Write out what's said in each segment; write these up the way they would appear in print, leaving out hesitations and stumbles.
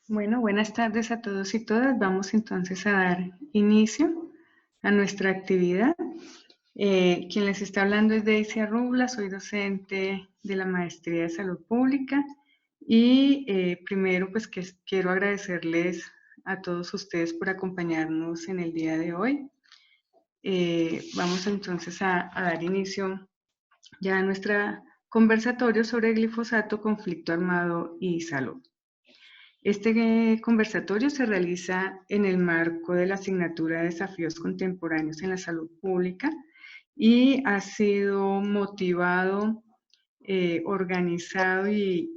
Bueno, buenas tardes a todos y todas. Vamos entonces a dar inicio a nuestra actividad. Quien les está hablando es Daisy Arrubla, soy docente de la Maestría de Salud Pública y primero pues que quiero agradecerles a todos ustedes por acompañarnos en el día de hoy. Vamos entonces a dar inicio ya a nuestro conversatorio sobre glifosato, conflicto armado y salud. Este conversatorio se realiza en el marco de la asignatura de Desafíos Contemporáneos en la Salud Pública y ha sido motivado, organizado y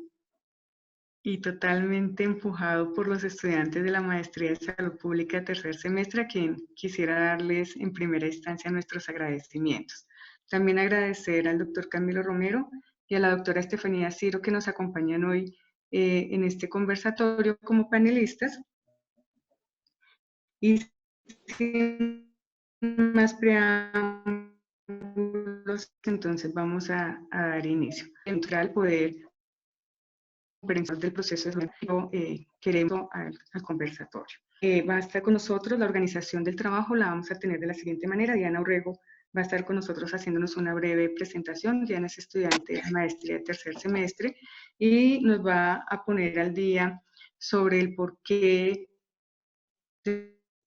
totalmente empujado por los estudiantes de la Maestría de Salud Pública tercer semestre, a quien quisiera darles en primera instancia nuestros agradecimientos. También agradecer al doctor Camilo Romero y a la doctora Estefanía Ciro que nos acompañan hoy en este conversatorio como panelistas. Y sin más preámbulos, entonces vamos a dar inicio. Entrar al poder del proceso queremos al conversatorio. Va a estar con nosotros la organización del trabajo, la vamos a tener de la siguiente manera. Diana Orrego va a estar con nosotros haciéndonos una breve presentación. Diana es estudiante de maestría de tercer semestre y nos va a poner al día sobre el porqué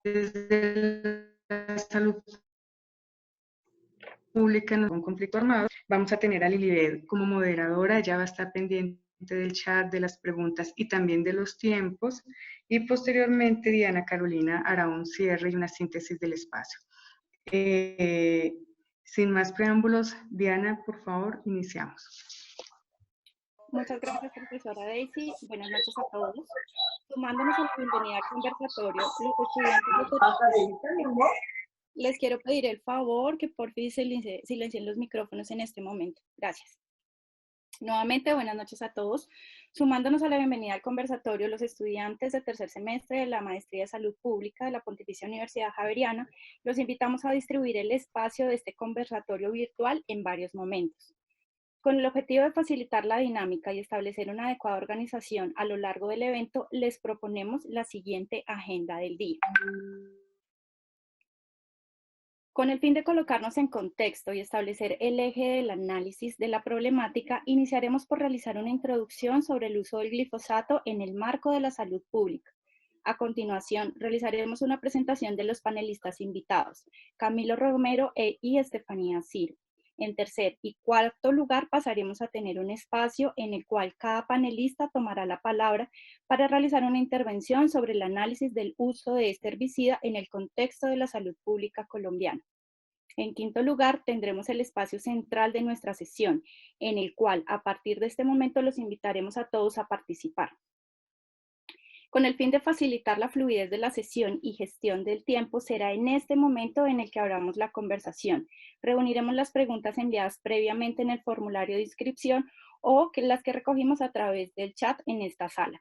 desde la salud pública en un conflicto armado. Vamos a tener a Lilibet como moderadora, ella va a estar pendiente del chat, de las preguntas y también de los tiempos. Y posteriormente Diana Carolina hará un cierre y una síntesis del espacio. Sin más preámbulos, Diana, por favor, iniciamos. Muchas gracias, profesora Daisy. Buenas noches a todos. Sumándonos a la bienvenida al conversatorio, los estudiantes de les quiero pedir el favor que por fin silencien los micrófonos en este momento. Gracias. Nuevamente, buenas noches a todos. Sumándonos a la bienvenida al conversatorio, los estudiantes de tercer semestre de la Maestría de Salud Pública de la Pontificia Universidad Javeriana, los invitamos a distribuir el espacio de este conversatorio virtual en varios momentos. Con el objetivo de facilitar la dinámica y establecer una adecuada organización a lo largo del evento, les proponemos la siguiente agenda del día. Con el fin de colocarnos en contexto y establecer el eje del análisis de la problemática, iniciaremos por realizar una introducción sobre el uso del glifosato en el marco de la salud pública. A continuación, realizaremos una presentación de los panelistas invitados, Camilo Romero y Estefanía Ciro. En tercer y cuarto lugar, pasaremos a tener un espacio en el cual cada panelista tomará la palabra para realizar una intervención sobre el análisis del uso de este herbicida en el contexto de la salud pública colombiana. En quinto lugar, tendremos el espacio central de nuestra sesión, en el cual a partir de este momento los invitaremos a todos a participar. Con el fin de facilitar la fluidez de la sesión y gestión del tiempo, será en este momento en el que abramos la conversación. Reuniremos las preguntas enviadas previamente en el formulario de inscripción o las que recogimos a través del chat en esta sala.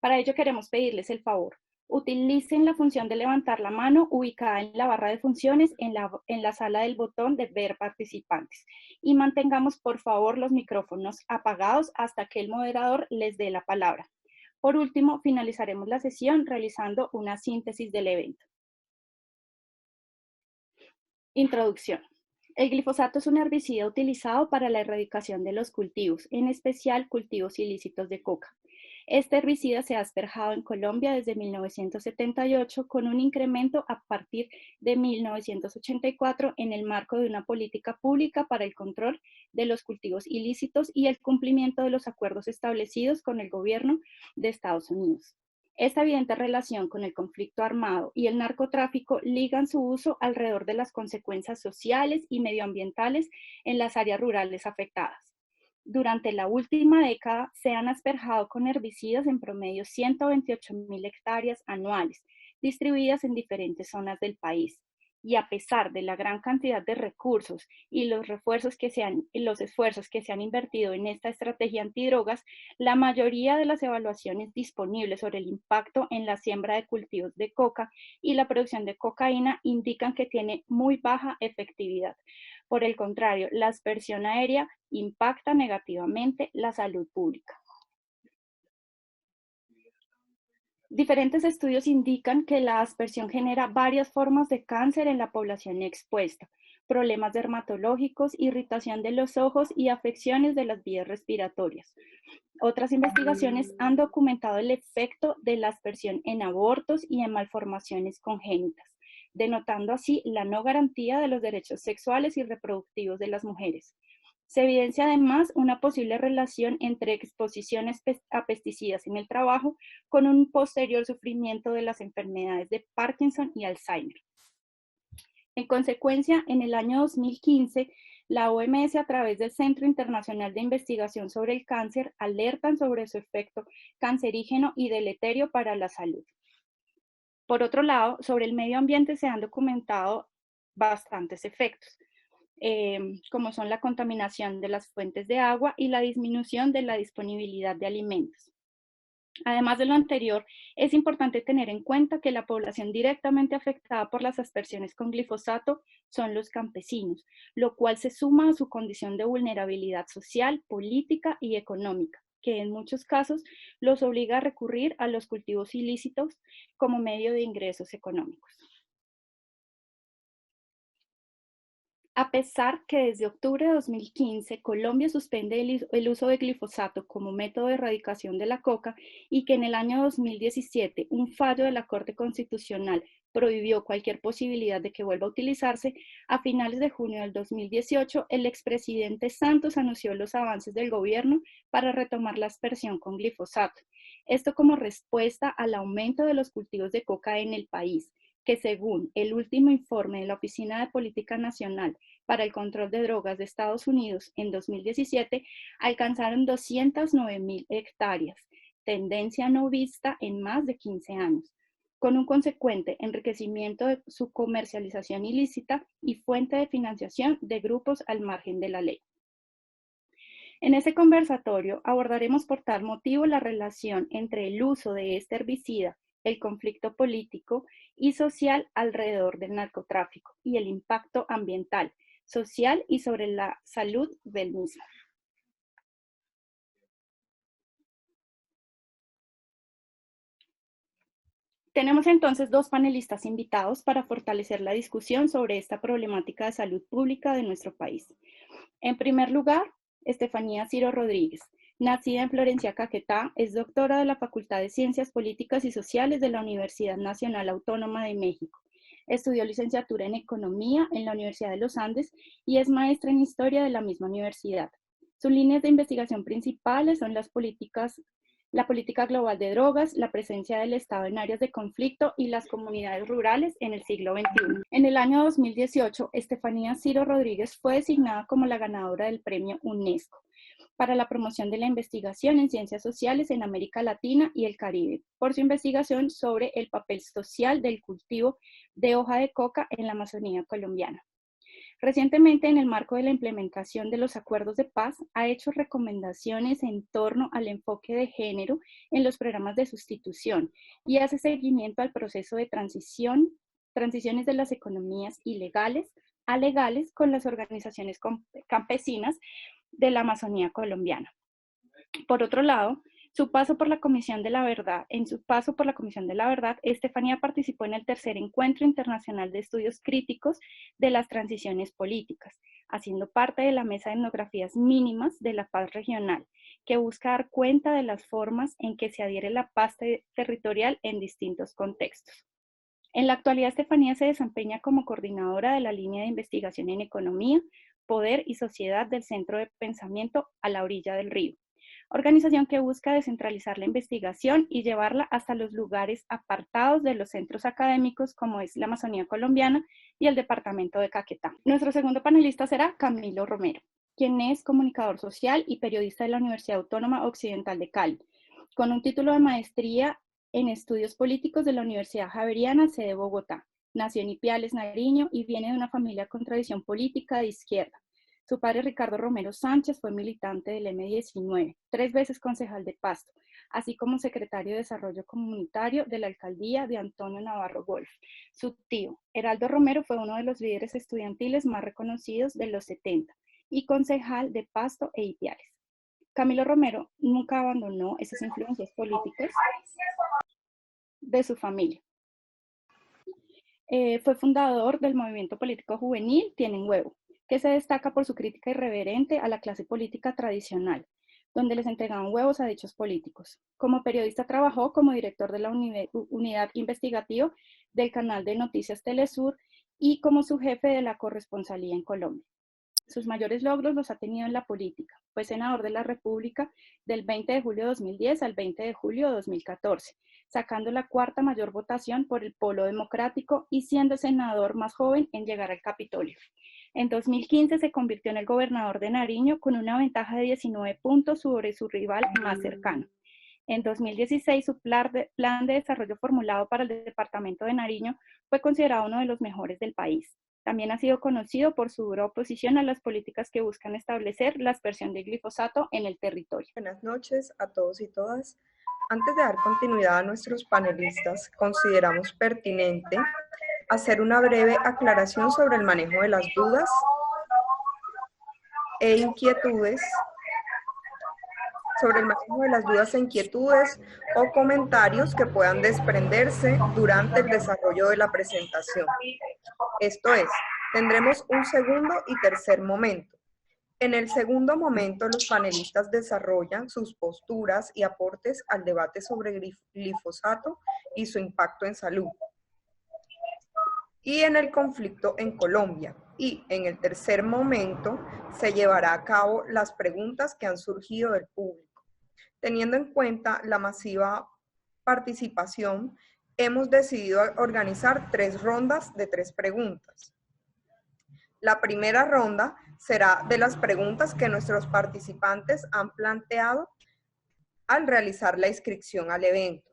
Para ello queremos pedirles el favor. Utilicen la función de levantar la mano ubicada en la barra de funciones en la sala del botón de ver participantes y mantengamos por favor los micrófonos apagados hasta que el moderador les dé la palabra. Por último, finalizaremos la sesión realizando una síntesis del evento. Introducción. El glifosato es un herbicida utilizado para la erradicación de los cultivos, en especial cultivos ilícitos de coca. Este herbicida se ha asperjado en Colombia desde 1978 con un incremento a partir de 1984 en el marco de una política pública para el control de los cultivos ilícitos y el cumplimiento de los acuerdos establecidos con el gobierno de Estados Unidos. Esta evidente relación con el conflicto armado y el narcotráfico ligan su uso alrededor de las consecuencias sociales y medioambientales en las áreas rurales afectadas. Durante la última década se han asperjado con herbicidas en promedio 128.000 hectáreas anuales, distribuidas en diferentes zonas del país. Y a pesar de la gran cantidad de recursos y los esfuerzos que se han invertido en esta estrategia antidrogas, la mayoría de las evaluaciones disponibles sobre el impacto en la siembra de cultivos de coca y la producción de cocaína indican que tiene muy baja efectividad. Por el contrario, la aspersión aérea impacta negativamente la salud pública. Diferentes estudios indican que la aspersión genera varias formas de cáncer en la población expuesta, problemas dermatológicos, irritación de los ojos y afecciones de las vías respiratorias. Otras investigaciones han documentado el efecto de la aspersión en abortos y en malformaciones congénitas, denotando así la no garantía de los derechos sexuales y reproductivos de las mujeres. Se evidencia además una posible relación entre exposiciones a pesticidas en el trabajo con un posterior sufrimiento de las enfermedades de Parkinson y Alzheimer. En consecuencia, en el año 2015, la OMS, a través del Centro Internacional de Investigación sobre el Cáncer, alertan sobre su efecto cancerígeno y deleterio para la salud. Por otro lado, sobre el medio ambiente se han documentado bastantes efectos, como son la contaminación de las fuentes de agua y la disminución de la disponibilidad de alimentos. Además de lo anterior, es importante tener en cuenta que la población directamente afectada por las aspersiones con glifosato son los campesinos, lo cual se suma a su condición de vulnerabilidad social, política y económica, que en muchos casos los obliga a recurrir a los cultivos ilícitos como medio de ingresos económicos. A pesar que desde octubre de 2015 Colombia suspende el uso de glifosato como método de erradicación de la coca y que en el año 2017 un fallo de la Corte Constitucional prohibió cualquier posibilidad de que vuelva a utilizarse, a finales de junio del 2018 el expresidente Santos anunció los avances del gobierno para retomar la aspersión con glifosato. Esto como respuesta al aumento de los cultivos de coca en el país, que según el último informe de la Oficina de Política Nacional para el Control de Drogas de Estados Unidos en 2017, alcanzaron 209.000 hectáreas, tendencia no vista en más de 15 años, con un consecuente enriquecimiento de su comercialización ilícita y fuente de financiación de grupos al margen de la ley. En este conversatorio abordaremos por tal motivo la relación entre el uso de este herbicida, el conflicto político y social alrededor del narcotráfico y el impacto ambiental, social y sobre la salud del mismo. Tenemos entonces dos panelistas invitados para fortalecer la discusión sobre esta problemática de salud pública de nuestro país. En primer lugar, Estefanía Ciro Rodríguez, nacida en Florencia, Caquetá, es doctora de la Facultad de Ciencias Políticas y Sociales de la Universidad Nacional Autónoma de México. Estudió licenciatura en Economía en la Universidad de los Andes y es maestra en Historia de la misma universidad. Sus líneas de investigación principales son la política global de drogas, la presencia del Estado en áreas de conflicto y las comunidades rurales en el siglo XXI. En el año 2018, Estefanía Ciro Rodríguez fue designada como la ganadora del premio UNESCO para la promoción de la investigación en ciencias sociales en América Latina y el Caribe, por su investigación sobre el papel social del cultivo de hoja de coca en la Amazonía colombiana. Recientemente, en el marco de la implementación de los acuerdos de paz, ha hecho recomendaciones en torno al enfoque de género en los programas de sustitución y hace seguimiento al proceso de transiciones de las economías ilegales a legales con las organizaciones campesinas de la Amazonía colombiana. Por otro lado, en su paso por la Comisión de la Verdad, Estefanía participó en el tercer Encuentro Internacional de Estudios Críticos de las Transiciones Políticas, haciendo parte de la Mesa de Etnografías Mínimas de la Paz Regional, que busca dar cuenta de las formas en que se adhiere la paz territorial en distintos contextos. En la actualidad, Estefanía se desempeña como coordinadora de la línea de investigación en economía, poder y sociedad del Centro de Pensamiento a la Orilla del Río, organización que busca descentralizar la investigación y llevarla hasta los lugares apartados de los centros académicos como es la Amazonía colombiana y el departamento de Caquetá. Nuestro segundo panelista será Camilo Romero, quien es comunicador social y periodista de la Universidad Autónoma Occidental de Cali, con un título de maestría en estudios políticos de la Universidad Javeriana, sede Bogotá. Nació en Ipiales, Nariño, y viene de una familia con tradición política de izquierda. Su padre, Ricardo Romero Sánchez, fue militante del M19, 3 veces concejal de Pasto, así como secretario de Desarrollo Comunitario de la alcaldía de Antonio Navarro Wolf. Su tío, Heraldo Romero, fue uno de los líderes estudiantiles más reconocidos de los 70 y concejal de Pasto e Ipiales. Camilo Romero nunca abandonó esas influencias políticas de su familia. Fue fundador del movimiento político juvenil Tienen Huevo, que se destaca por su crítica irreverente a la clase política tradicional, donde les entregaban huevos a dichos políticos. Como periodista trabajó como director de la unidad investigativa del canal de noticias Telesur y como su jefe de la corresponsalía en Colombia. Sus mayores logros los ha tenido en la política. Fue senador de la República del 20 de julio de 2010 al 20 de julio de 2014, sacando la cuarta mayor votación por el Polo Democrático y siendo el senador más joven en llegar al Capitolio. En 2015 se convirtió en el gobernador de Nariño con una ventaja de 19 puntos sobre su rival más cercano. En 2016, su plan de desarrollo formulado para el departamento de Nariño fue considerado uno de los mejores del país. También ha sido conocido por su dura oposición a las políticas que buscan establecer la aspersión de glifosato en el territorio. Buenas noches a todos y todas. Antes de dar continuidad a nuestros panelistas, consideramos pertinente hacer una breve aclaración sobre el manejo de las dudas e inquietudes, o comentarios que puedan desprenderse durante el desarrollo de la presentación. Esto es, tendremos un segundo y tercer momento. En el segundo momento, los panelistas desarrollan sus posturas y aportes al debate sobre glifosato y su impacto en salud, y en el conflicto en Colombia. Y en el tercer momento se llevará a cabo las preguntas que han surgido del público. Teniendo en cuenta la masiva participación, hemos decidido organizar 3 rondas de 3 preguntas. La primera ronda será de las preguntas que nuestros participantes han planteado al realizar la inscripción al evento.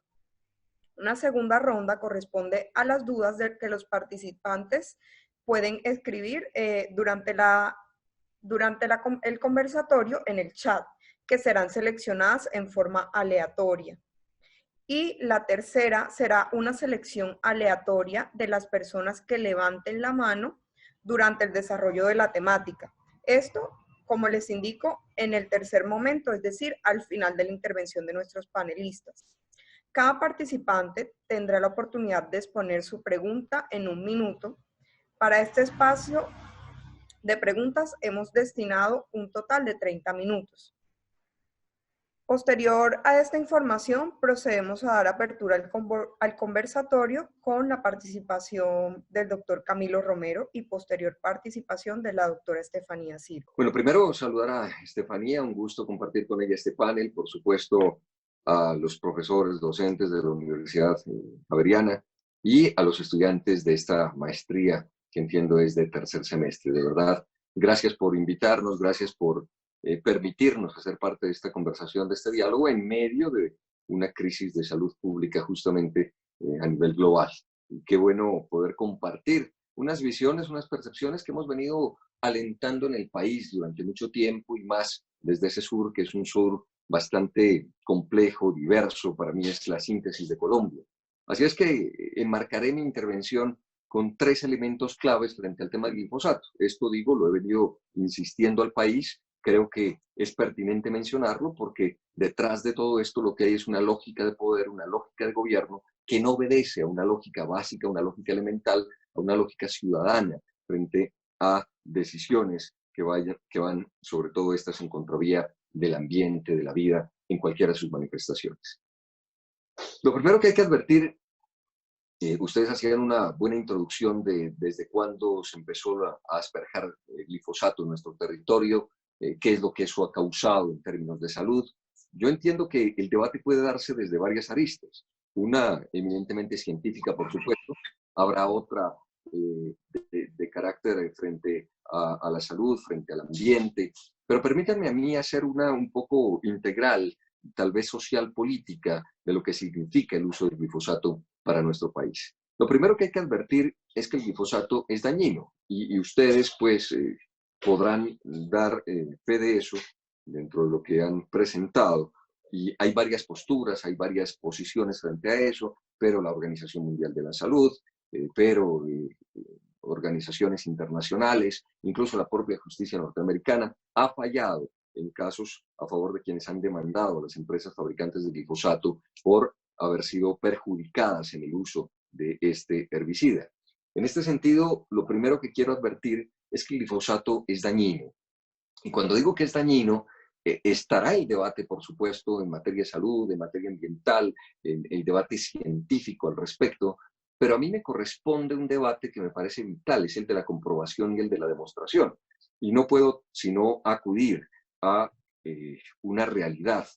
Una segunda ronda corresponde a las dudas que los participantes pueden escribir durante el conversatorio en el chat, que serán seleccionadas en forma aleatoria. Y la tercera será una selección aleatoria de las personas que levanten la mano durante el desarrollo de la temática. Esto, como les indico, en el tercer momento, es decir, al final de la intervención de nuestros panelistas. Cada participante tendrá la oportunidad de exponer su pregunta en 1 minuto. Para este espacio de preguntas hemos destinado un total de 30 minutos. Posterior a esta información, procedemos a dar apertura al conversatorio con la participación del doctor Camilo Romero y posterior participación de la doctora Estefanía Ciro. Bueno, primero saludar a Estefanía, un gusto compartir con ella este panel, por supuesto a los profesores, docentes de la Universidad Javeriana y a los estudiantes de esta maestría, que entiendo es de tercer semestre. De verdad, gracias por invitarnos, gracias por permitirnos hacer parte de esta conversación, de este diálogo en medio de una crisis de salud pública justamente a nivel global. Y qué bueno poder compartir unas visiones, unas percepciones que hemos venido alentando en el país durante mucho tiempo y más desde ese sur, que es un sur bastante complejo, diverso. Para mí es la síntesis de Colombia. Así es que enmarcaré mi intervención con 3 elementos claves frente al tema del glifosato. Esto digo, lo he venido insistiendo al país. Creo que es pertinente mencionarlo porque detrás de todo esto lo que hay es una lógica de poder, una lógica de gobierno que no obedece a una lógica básica, a una lógica elemental, a una lógica ciudadana frente a decisiones que van sobre todo estas en contravía del ambiente, de la vida, en cualquiera de sus manifestaciones. Lo primero que hay que advertir, ustedes hacían una buena introducción de desde cuándo se empezó a asperjar glifosato en nuestro territorio, qué es lo que eso ha causado en términos de salud. Yo entiendo que el debate puede darse desde varias aristas. Una eminentemente científica, por supuesto, habrá otra de carácter frente a la salud, frente al ambiente, pero permítanme a mí hacer una un poco integral, tal vez social política, de lo que significa el uso del glifosato para nuestro país. Lo primero que hay que advertir es que el glifosato es dañino y ustedes pues podrán dar fe de eso dentro de lo que han presentado. Y hay varias posturas, hay varias posiciones frente a eso, pero la Organización Mundial de la Salud, organizaciones internacionales, incluso la propia justicia norteamericana, ha fallado en casos a favor de quienes han demandado a las empresas fabricantes de glifosato por haber sido perjudicadas en el uso de este herbicida. En este sentido, lo primero que quiero advertir es que el glifosato es dañino. Y cuando digo que es dañino, estará el debate, por supuesto, en materia de salud, en materia ambiental, en el debate científico al respecto, pero a mí me corresponde un debate que me parece vital, es el de la comprobación y el de la demostración. Y no puedo sino acudir a una realidad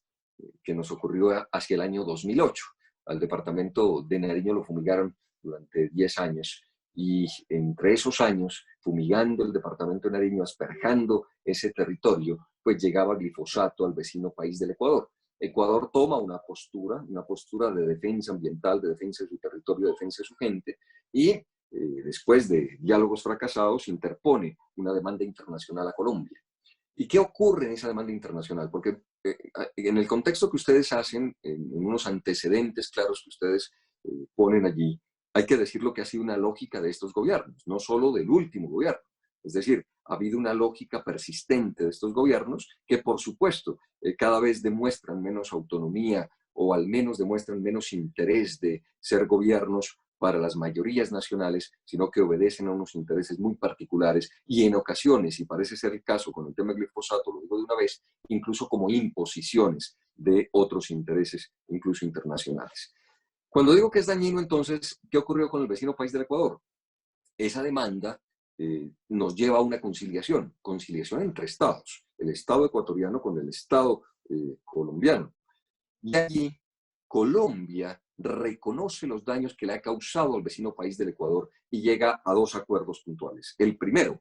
que nos ocurrió hacia el año 2008. Al departamento de Nariño lo fumigaron durante 10 años y entre esos años, fumigando el departamento de Nariño, asperjando ese territorio, pues llegaba glifosato al vecino país del Ecuador. Ecuador toma una postura de defensa ambiental, de defensa de su territorio, de defensa de su gente, y después de diálogos fracasados, interpone una demanda internacional a Colombia. ¿Y qué ocurre en esa demanda internacional? Porque en el contexto que ustedes hacen, en unos antecedentes claros que ustedes ponen allí, hay que decir lo que ha sido una lógica de estos gobiernos, no solo del último gobierno. Es decir, ha habido una lógica persistente de estos gobiernos que, por supuesto, cada vez demuestran menos autonomía o al menos demuestran menos interés de ser gobiernos para las mayorías nacionales, sino que obedecen a unos intereses muy particulares y en ocasiones, y parece ser el caso con el tema del glifosato, lo digo de una vez, incluso como imposiciones de otros intereses, incluso internacionales. Cuando digo que es dañino, entonces, ¿qué ocurrió con el vecino país del Ecuador? Esa demanda nos lleva a una conciliación entre estados, el estado ecuatoriano con el estado colombiano. Y allí Colombia reconoce los daños que le ha causado al vecino país del Ecuador y llega a 2 acuerdos puntuales. El primero,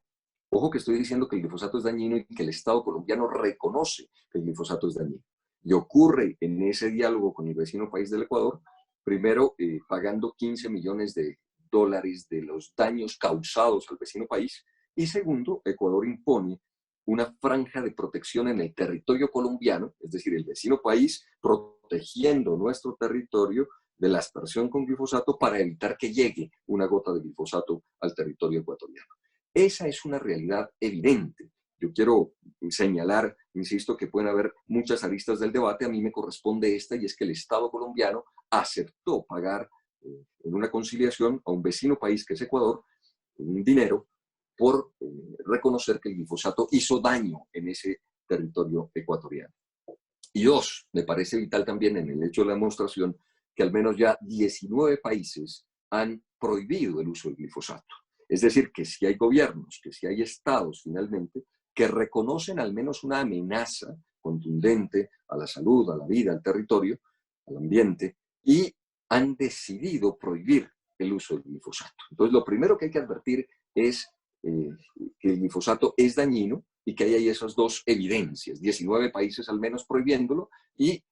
ojo que estoy diciendo que el glifosato es dañino y que el Estado colombiano reconoce que el glifosato es dañino. Y ocurre en ese diálogo con el vecino país del Ecuador, primero pagando $15 millones de los daños causados al vecino país, y segundo, Ecuador impone una franja de protección en el territorio colombiano, es decir, el vecino país protegiendo nuestro territorio de la aspersión con glifosato para evitar que llegue una gota de glifosato al territorio ecuatoriano. Esa es una realidad evidente. Yo quiero señalar, insisto, que pueden haber muchas aristas del debate. A mí me corresponde esta, y es que el Estado colombiano aceptó pagar en una conciliación a un vecino país que es Ecuador un dinero por reconocer que el glifosato hizo daño en ese territorio ecuatoriano. Y 2, me parece vital también en el hecho de la demostración que al menos ya 19 países han prohibido el uso del glifosato. Es decir, que si hay gobiernos, que si hay estados finalmente, que reconocen al menos una amenaza contundente a la salud, a la vida, al territorio, al ambiente, y han decidido prohibir el uso del glifosato. Entonces, lo primero que hay que advertir es que el glifosato es dañino y que hay esas 2 evidencias, 19 países al menos prohibiéndolo y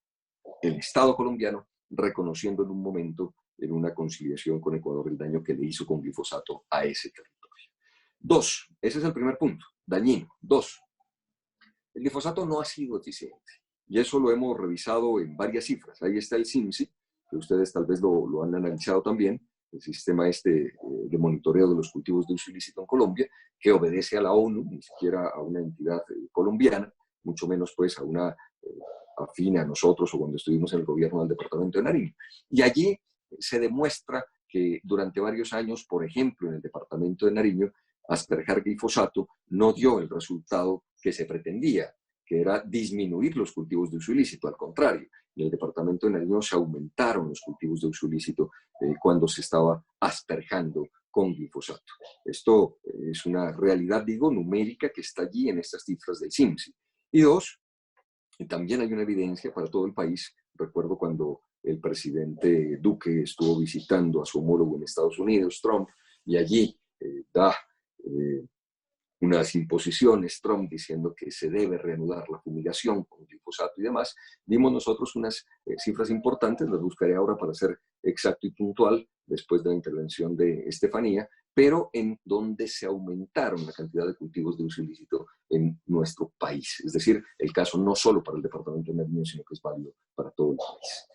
el Estado colombiano reconociendo en un momento, en una conciliación con Ecuador, el daño que le hizo con glifosato a ese territorio. 2, ese es el primer punto, dañino. 2, el glifosato no ha sido eficiente y eso lo hemos revisado en varias cifras. Ahí está el CIMSI, que ustedes tal vez lo han analizado también, el sistema de monitoreo de los cultivos de uso ilícito en Colombia, que obedece a la ONU, ni siquiera a una entidad colombiana, mucho menos pues a una afín a nosotros o cuando estuvimos en el gobierno del departamento de Nariño. Y allí se demuestra que durante varios años, por ejemplo, en el departamento de Nariño, asperjar glifosato no dio el resultado que se pretendía, que era disminuir los cultivos de uso ilícito. Al contrario, en el departamento de Nariño se aumentaron los cultivos de uso ilícito cuando se estaba asperjando con glifosato. Esto es una realidad, digo, numérica que está allí en estas cifras del CIMSI. Y 2, también hay una evidencia para todo el país. Recuerdo cuando el presidente Duque estuvo visitando a su homólogo en Estados Unidos, Trump, y allí da unas imposiciones, Trump diciendo que se debe reanudar la fumigación con glifosato y demás. Dimos nosotros unas cifras importantes, las buscaré ahora para ser exacto y puntual después de la intervención de Estefanía, pero en donde se aumentaron la cantidad de cultivos de uso ilícito en nuestro país. Es decir, el caso no solo para el departamento de Nariño, sino que es válido para todo el país.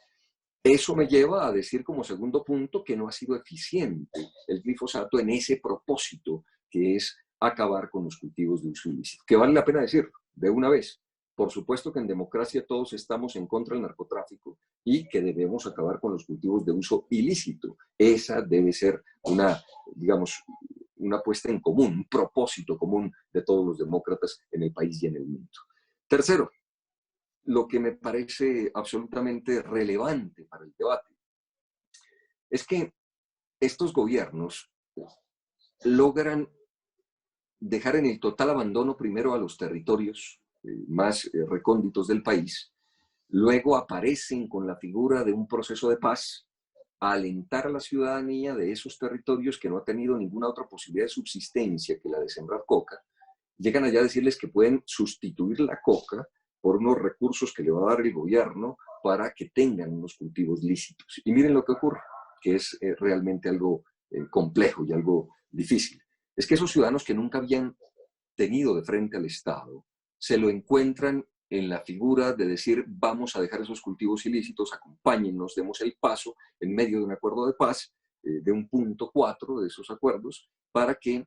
Eso me lleva a decir como segundo punto que no ha sido eficiente el glifosato en ese propósito que es acabar con los cultivos de uso ilícito. Que vale la pena decirlo de una vez, Por supuesto que en democracia todos estamos en contra del narcotráfico y que debemos acabar con los cultivos de uso ilícito. Esa debe ser digamos, una puesta en común, un propósito común de todos los demócratas en el país y en el mundo. Tercero, lo que me parece absolutamente relevante para el debate es que estos gobiernos logran dejar en el total abandono primero a los territorios más recónditos del país, luego aparecen con la figura de un proceso de paz, a alentar a la ciudadanía de esos territorios que no ha tenido ninguna otra posibilidad de subsistencia que la de sembrar coca, llegan allá a decirles que pueden sustituir la coca por unos recursos que le va a dar el gobierno para que tengan unos cultivos lícitos. Y miren lo que ocurre, que es realmente algo complejo y algo difícil. Es que esos ciudadanos que nunca habían tenido de frente al Estado, se lo encuentran en la figura de decir, vamos a dejar esos cultivos ilícitos, acompáñennos, demos el paso en medio de un acuerdo de paz, de un punto 4 de esos acuerdos, para que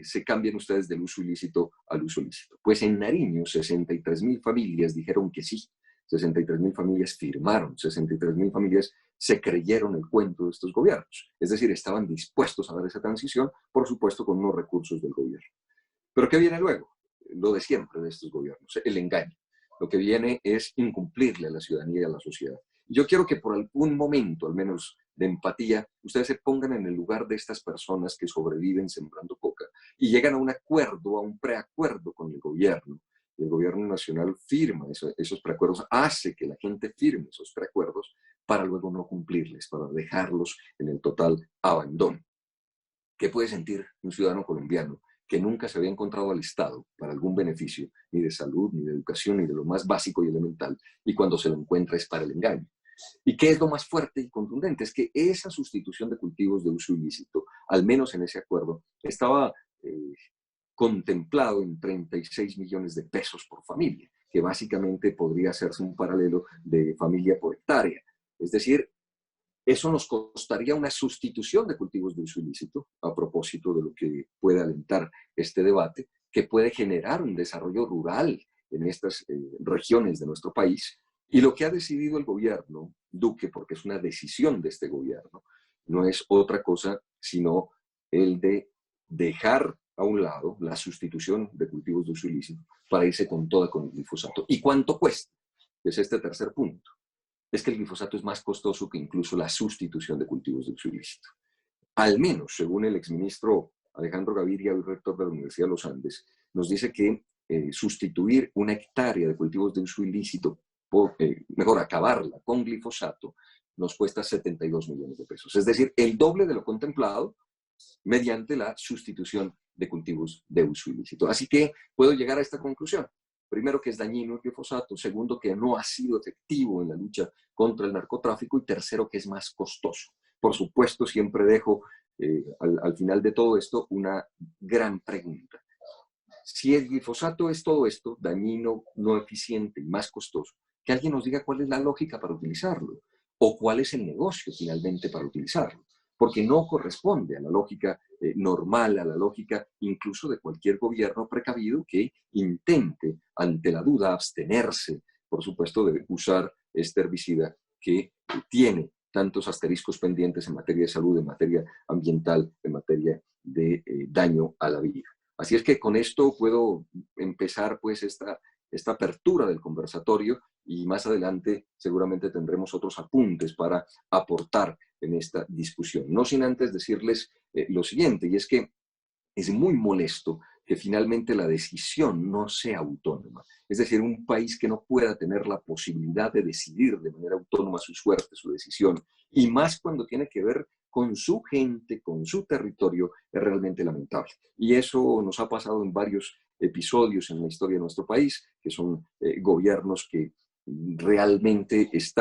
se cambien ustedes del uso ilícito al uso lícito. Pues en Nariño, 63.000 familias dijeron que sí, 63.000 familias firmaron, 63.000 familias se creyeron el cuento de estos gobiernos. Es decir, estaban dispuestos a dar esa transición, por supuesto, con unos recursos del gobierno. ¿Pero qué viene luego? Lo de siempre de estos gobiernos, el engaño. Lo que viene es incumplirle a la ciudadanía y a la sociedad. Yo quiero que por algún momento, al menos de empatía, ustedes se pongan en el lugar de estas personas que sobreviven sembrando coca y llegan a un acuerdo, a un preacuerdo con el gobierno. Y el gobierno nacional firma esos preacuerdos, hace que la gente firme esos preacuerdos para luego no cumplirles, para dejarlos en el total abandono. ¿Qué puede sentir un ciudadano colombiano que nunca se había encontrado al Estado para algún beneficio, ni de salud, ni de educación, ni de lo más básico y elemental, y cuando se lo encuentra es para el engaño? ¿Y qué es lo más fuerte y contundente? Es que esa sustitución de cultivos de uso ilícito, al menos en ese acuerdo, estaba contemplado en 36 millones de pesos por familia, que básicamente podría hacerse un paralelo de familia por hectárea. Es decir, eso nos costaría una sustitución de cultivos de uso ilícito, a propósito de lo que puede alentar este debate, que puede generar un desarrollo rural en estas regiones de nuestro país. Y lo que ha decidido el gobierno Duque, porque es una decisión de este gobierno, no es otra cosa sino el de dejar a un lado la sustitución de cultivos de uso ilícito para irse con toda con el glifosato. ¿Y cuánto cuesta? Es este tercer punto. Es que el glifosato es más costoso que incluso la sustitución de cultivos de uso ilícito. Al menos, según el exministro Alejandro Gaviria, hoy rector de la Universidad de los Andes, nos dice que sustituir una hectárea de cultivos de uso ilícito, mejor acabarla con glifosato, nos cuesta 72 millones de pesos. Es decir, el doble de lo contemplado mediante la sustitución de cultivos de uso ilícito. Así que puedo llegar a esta conclusión. Primero, que es dañino el glifosato. Segundo, que no ha sido efectivo en la lucha contra el narcotráfico. Y tercero, que es más costoso. Por supuesto, siempre dejo al final de todo esto una gran pregunta. Si el glifosato es todo esto, dañino, no eficiente y más costoso, que alguien nos diga cuál es la lógica para utilizarlo o cuál es el negocio finalmente para utilizarlo. Porque no corresponde a la lógica normal, a la lógica incluso de cualquier gobierno precavido que intente, ante la duda, abstenerse, por supuesto, de usar este herbicida que tiene tantos asteriscos pendientes en materia de salud, en materia ambiental, en materia de daño a la vida. Así es que con esto puedo empezar pues esta apertura del conversatorio y más adelante seguramente tendremos otros apuntes para aportar en esta discusión. No sin antes decirles lo siguiente, y es que es muy molesto que finalmente la decisión no sea autónoma. Es decir, un país que no pueda tener la posibilidad de decidir de manera autónoma su suerte, su decisión, y más cuando tiene que ver con su gente, con su territorio, es realmente lamentable. Y eso nos ha pasado en varios episodios en la historia de nuestro país, que son gobiernos que realmente es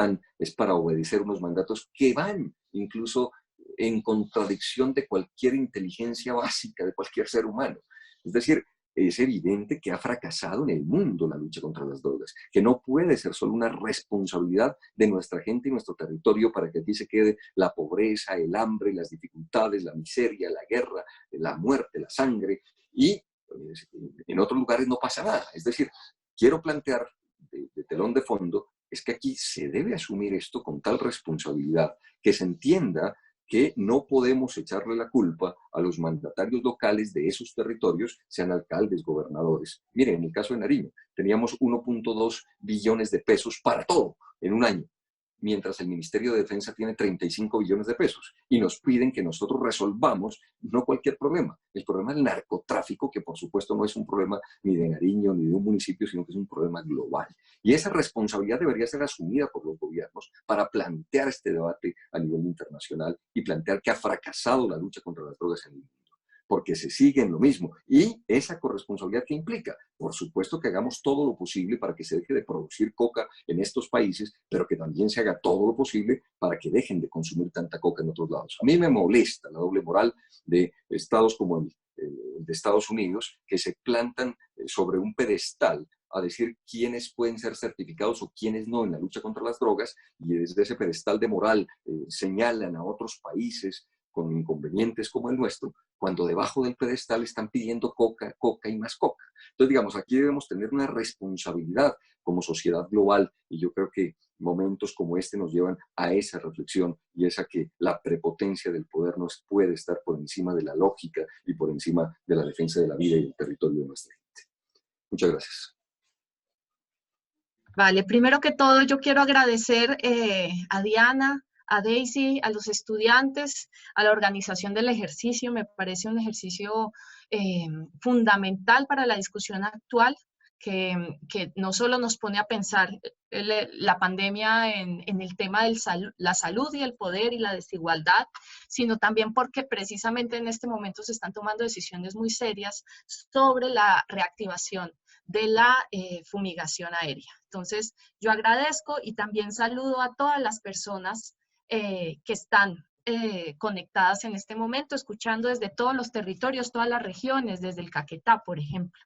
para obedecer unos mandatos que van incluso en contradicción de cualquier inteligencia básica de cualquier ser humano. Es decir, es evidente que ha fracasado en el mundo la lucha contra las drogas, que no puede ser solo una responsabilidad de nuestra gente y nuestro territorio para que aquí se quede la pobreza, el hambre, las dificultades, la miseria, la guerra, la muerte, la sangre, y en otros lugares no pasa nada. Es decir, quiero plantear de telón de fondo es que aquí se debe asumir esto con tal responsabilidad, que se entienda que no podemos echarle la culpa a los mandatarios locales de esos territorios, sean alcaldes, gobernadores. Miren, en el caso de Nariño, teníamos 1.2 billones de pesos para todo en un año, mientras el Ministerio de Defensa tiene 35 billones de pesos y nos piden que nosotros resolvamos no cualquier problema, el problema del narcotráfico, que por supuesto no es un problema ni de Nariño ni de un municipio, sino que es un problema global. Y esa responsabilidad debería ser asumida por los gobiernos para plantear este debate a nivel internacional y plantear que ha fracasado la lucha contra las drogas en el mundo, porque se sigue en lo mismo. Y esa corresponsabilidad que implica, por supuesto que hagamos todo lo posible para que se deje de producir coca en estos países, pero que también se haga todo lo posible para que dejen de consumir tanta coca en otros lados. A mí me molesta la doble moral de estados como el de Estados Unidos, que se plantan sobre un pedestal a decir quiénes pueden ser certificados o quiénes no en la lucha contra las drogas, y desde ese pedestal de moral señalan a otros países con inconvenientes como el nuestro, cuando debajo del pedestal están pidiendo coca, coca y más coca. Entonces, digamos, aquí debemos tener una responsabilidad como sociedad global, y yo creo que momentos como este nos llevan a esa reflexión, y esa que la prepotencia del poder no puede estar por encima de la lógica y por encima de la defensa de la vida y del territorio de nuestra gente. Muchas gracias. Vale, primero que todo yo quiero agradecer a Diana, a Daisy, a los estudiantes, a la organización del ejercicio. Me parece un ejercicio fundamental para la discusión actual, que no solo nos pone a pensar la pandemia en el tema de la salud y el poder y la desigualdad, sino también porque precisamente en este momento se están tomando decisiones muy serias sobre la reactivación de la fumigación aérea. Entonces, yo agradezco y también saludo a todas las personas que están conectadas en este momento, escuchando desde todos los territorios, todas las regiones, desde el Caquetá, por ejemplo.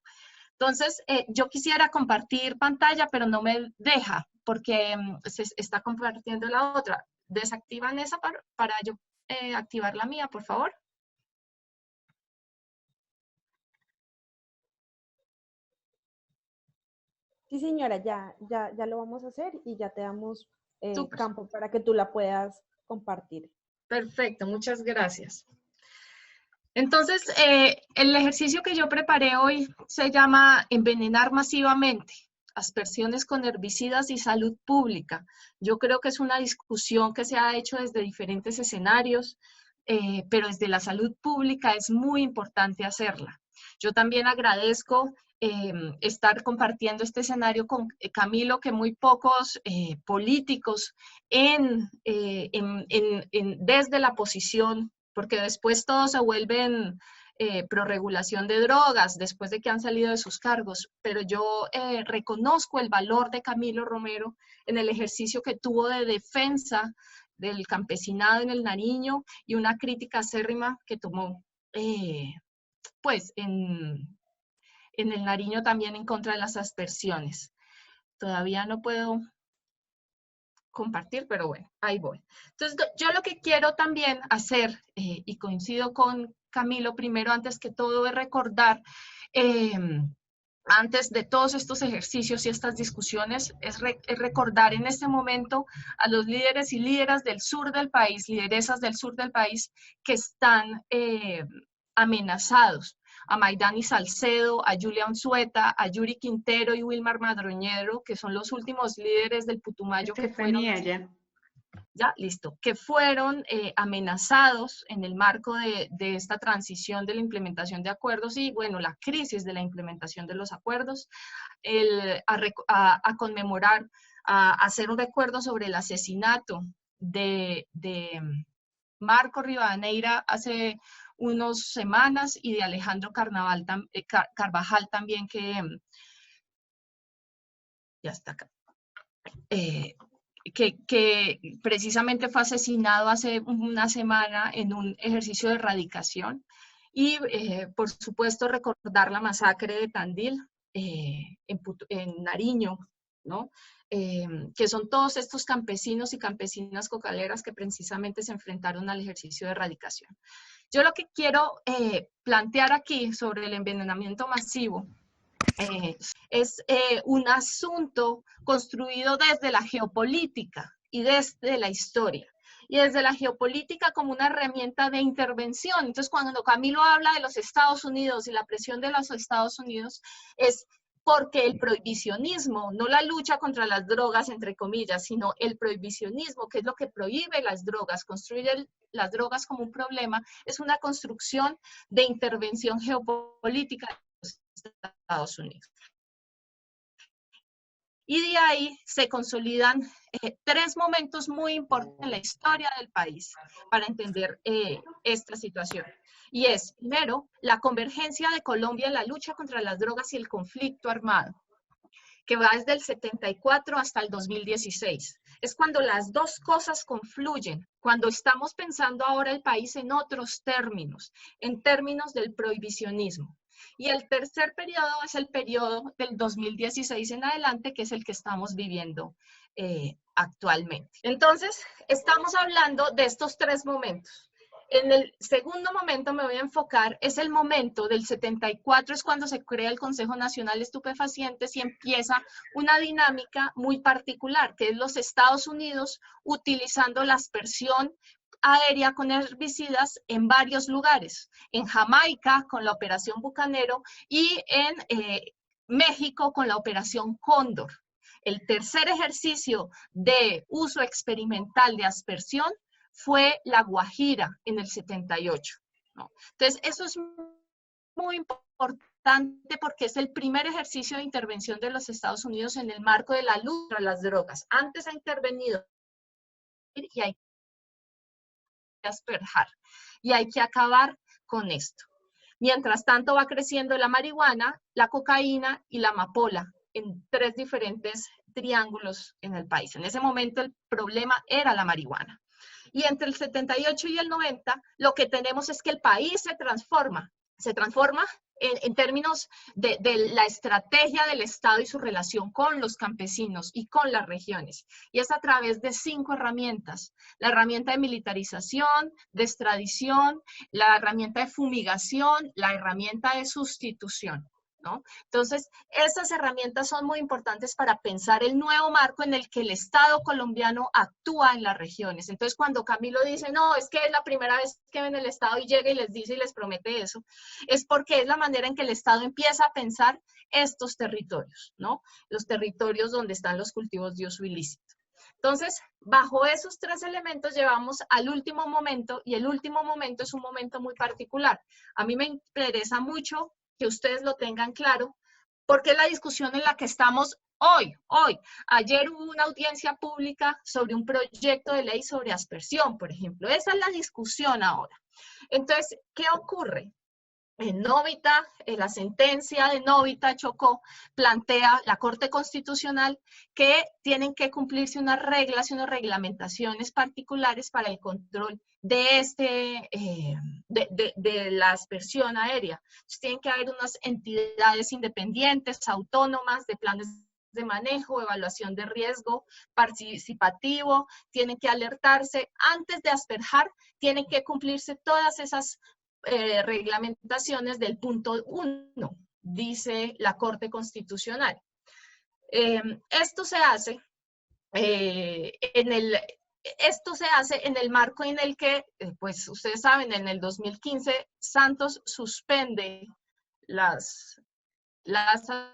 Entonces, yo quisiera compartir pantalla, pero no me deja, porque se está compartiendo la otra. ¿Desactivan esa para yo activar la mía, por favor? Sí, señora, ya lo vamos a hacer y ya te damos Súper. campo para que tú la puedas compartir. Perfecto, muchas gracias. Entonces, el ejercicio que yo preparé hoy se llama Envenenar masivamente, aspersiones con herbicidas y salud pública. Yo creo que es una discusión que se ha hecho desde diferentes escenarios, pero desde la salud pública es muy importante hacerla. Yo también agradezco estar compartiendo este escenario con Camilo, que muy pocos políticos desde la posición, porque después todos se vuelven pro regulación de drogas después de que han salido de sus cargos, pero yo reconozco el valor de Camilo Romero en el ejercicio que tuvo de defensa del campesinado en el Nariño y una crítica acérrima que tomó pues en el Nariño también en contra de las aspersiones. Todavía no puedo compartir, pero bueno, ahí voy. Entonces, yo lo que quiero también hacer, y coincido con Camilo, primero, antes que todo, es recordar, antes de todos estos ejercicios y estas discusiones, es recordar en este momento a los líderes y líderas del sur del país, lideresas del sur del país, que están amenazados. A Maidani Salcedo, a Julia Unzueta, a Yuri Quintero y Wilmar Madroñero, que son los últimos líderes del Putumayo que fueron, ya, listo, que fueron amenazados en el marco de esta transición de la implementación de acuerdos y, bueno, la crisis de la implementación de los acuerdos, a conmemorar, a hacer un recuerdo sobre el asesinato de Marco Rivadeneira hace unas semanas y de Alejandro Carvajal también, que ya está acá, que precisamente fue asesinado hace una semana en un ejercicio de erradicación. Y por supuesto recordar la masacre de Tandil en Nariño, ¿no? Que son todos estos campesinos y campesinas cocaleras que precisamente se enfrentaron al ejercicio de erradicación. Yo lo que quiero plantear aquí sobre el envenenamiento masivo es un asunto construido desde la geopolítica y desde la historia. Y desde la geopolítica como una herramienta de intervención. Entonces, cuando Camilo habla de los Estados Unidos y la presión de los Estados Unidos, es porque el prohibicionismo, no la lucha contra las drogas, entre comillas, sino el prohibicionismo, que es lo que prohíbe las drogas, construir las drogas como un problema, es una construcción de intervención geopolítica de los Estados Unidos. Y de ahí se consolidan tres momentos muy importantes en la historia del país para entender esta situación. Y es, primero, la convergencia de Colombia en la lucha contra las drogas y el conflicto armado, que va desde el 74 hasta el 2016. Es cuando las dos cosas confluyen, cuando estamos pensando ahora el país en otros términos, en términos del prohibicionismo. Y el tercer periodo es el periodo del 2016 en adelante, que es el que estamos viviendo actualmente. Entonces, estamos hablando de estos tres momentos. En el segundo momento me voy a enfocar, es el momento del 74, es cuando se crea el Consejo Nacional de Estupefacientes y empieza una dinámica muy particular, que es los Estados Unidos utilizando la aspersión aérea con herbicidas en varios lugares, en Jamaica con la Operación Bucanero y en México con la Operación Cóndor. El tercer ejercicio de uso experimental de aspersión fue la Guajira en el 78, ¿no? Entonces, eso es muy importante porque es el primer ejercicio de intervención de los Estados Unidos en el marco de la lucha contra las drogas. Antes ha intervenido y hay que asperjar y hay que acabar con esto. Mientras tanto va creciendo la marihuana, la cocaína y la amapola en tres diferentes triángulos en el país. En ese momento el problema era la marihuana. Y entre el 78 y el 90 lo que tenemos es que el país se transforma en términos de la estrategia del Estado y su relación con los campesinos y con las regiones. Y es a través de 5 herramientas. La herramienta de militarización, de extradición, la herramienta de fumigación, la herramienta de sustitución, ¿no? Entonces, esas herramientas son muy importantes para pensar el nuevo marco en el que el Estado colombiano actúa en las regiones. Entonces, cuando Camilo dice, no, es que es la primera vez que ven el Estado y llega y les dice y les promete eso, es porque es la manera en que el Estado empieza a pensar estos territorios, ¿no? Los territorios donde están los cultivos de uso ilícito. Entonces, bajo esos 3 elementos llevamos al último momento, y el último momento es un momento muy particular. A mí me interesa mucho que ustedes lo tengan claro, porque es la discusión en la que estamos hoy. Ayer hubo una audiencia pública sobre un proyecto de ley sobre aspersión, por ejemplo. Esa es la discusión ahora. Entonces, ¿qué ocurre? En Novita, en la sentencia de Novita Chocó, plantea la Corte Constitucional que tienen que cumplirse unas reglas y unas reglamentaciones particulares para el control de, de la aspersión aérea. Entonces, tienen que haber unas entidades independientes, autónomas, de planes de manejo, evaluación de riesgo, participativo, tienen que alertarse. Antes de asperjar, tienen que cumplirse todas esas reglamentaciones del punto 1, dice la Corte Constitucional. Esto se hace en el marco en el que, pues ustedes saben, en el 2015 Santos suspende las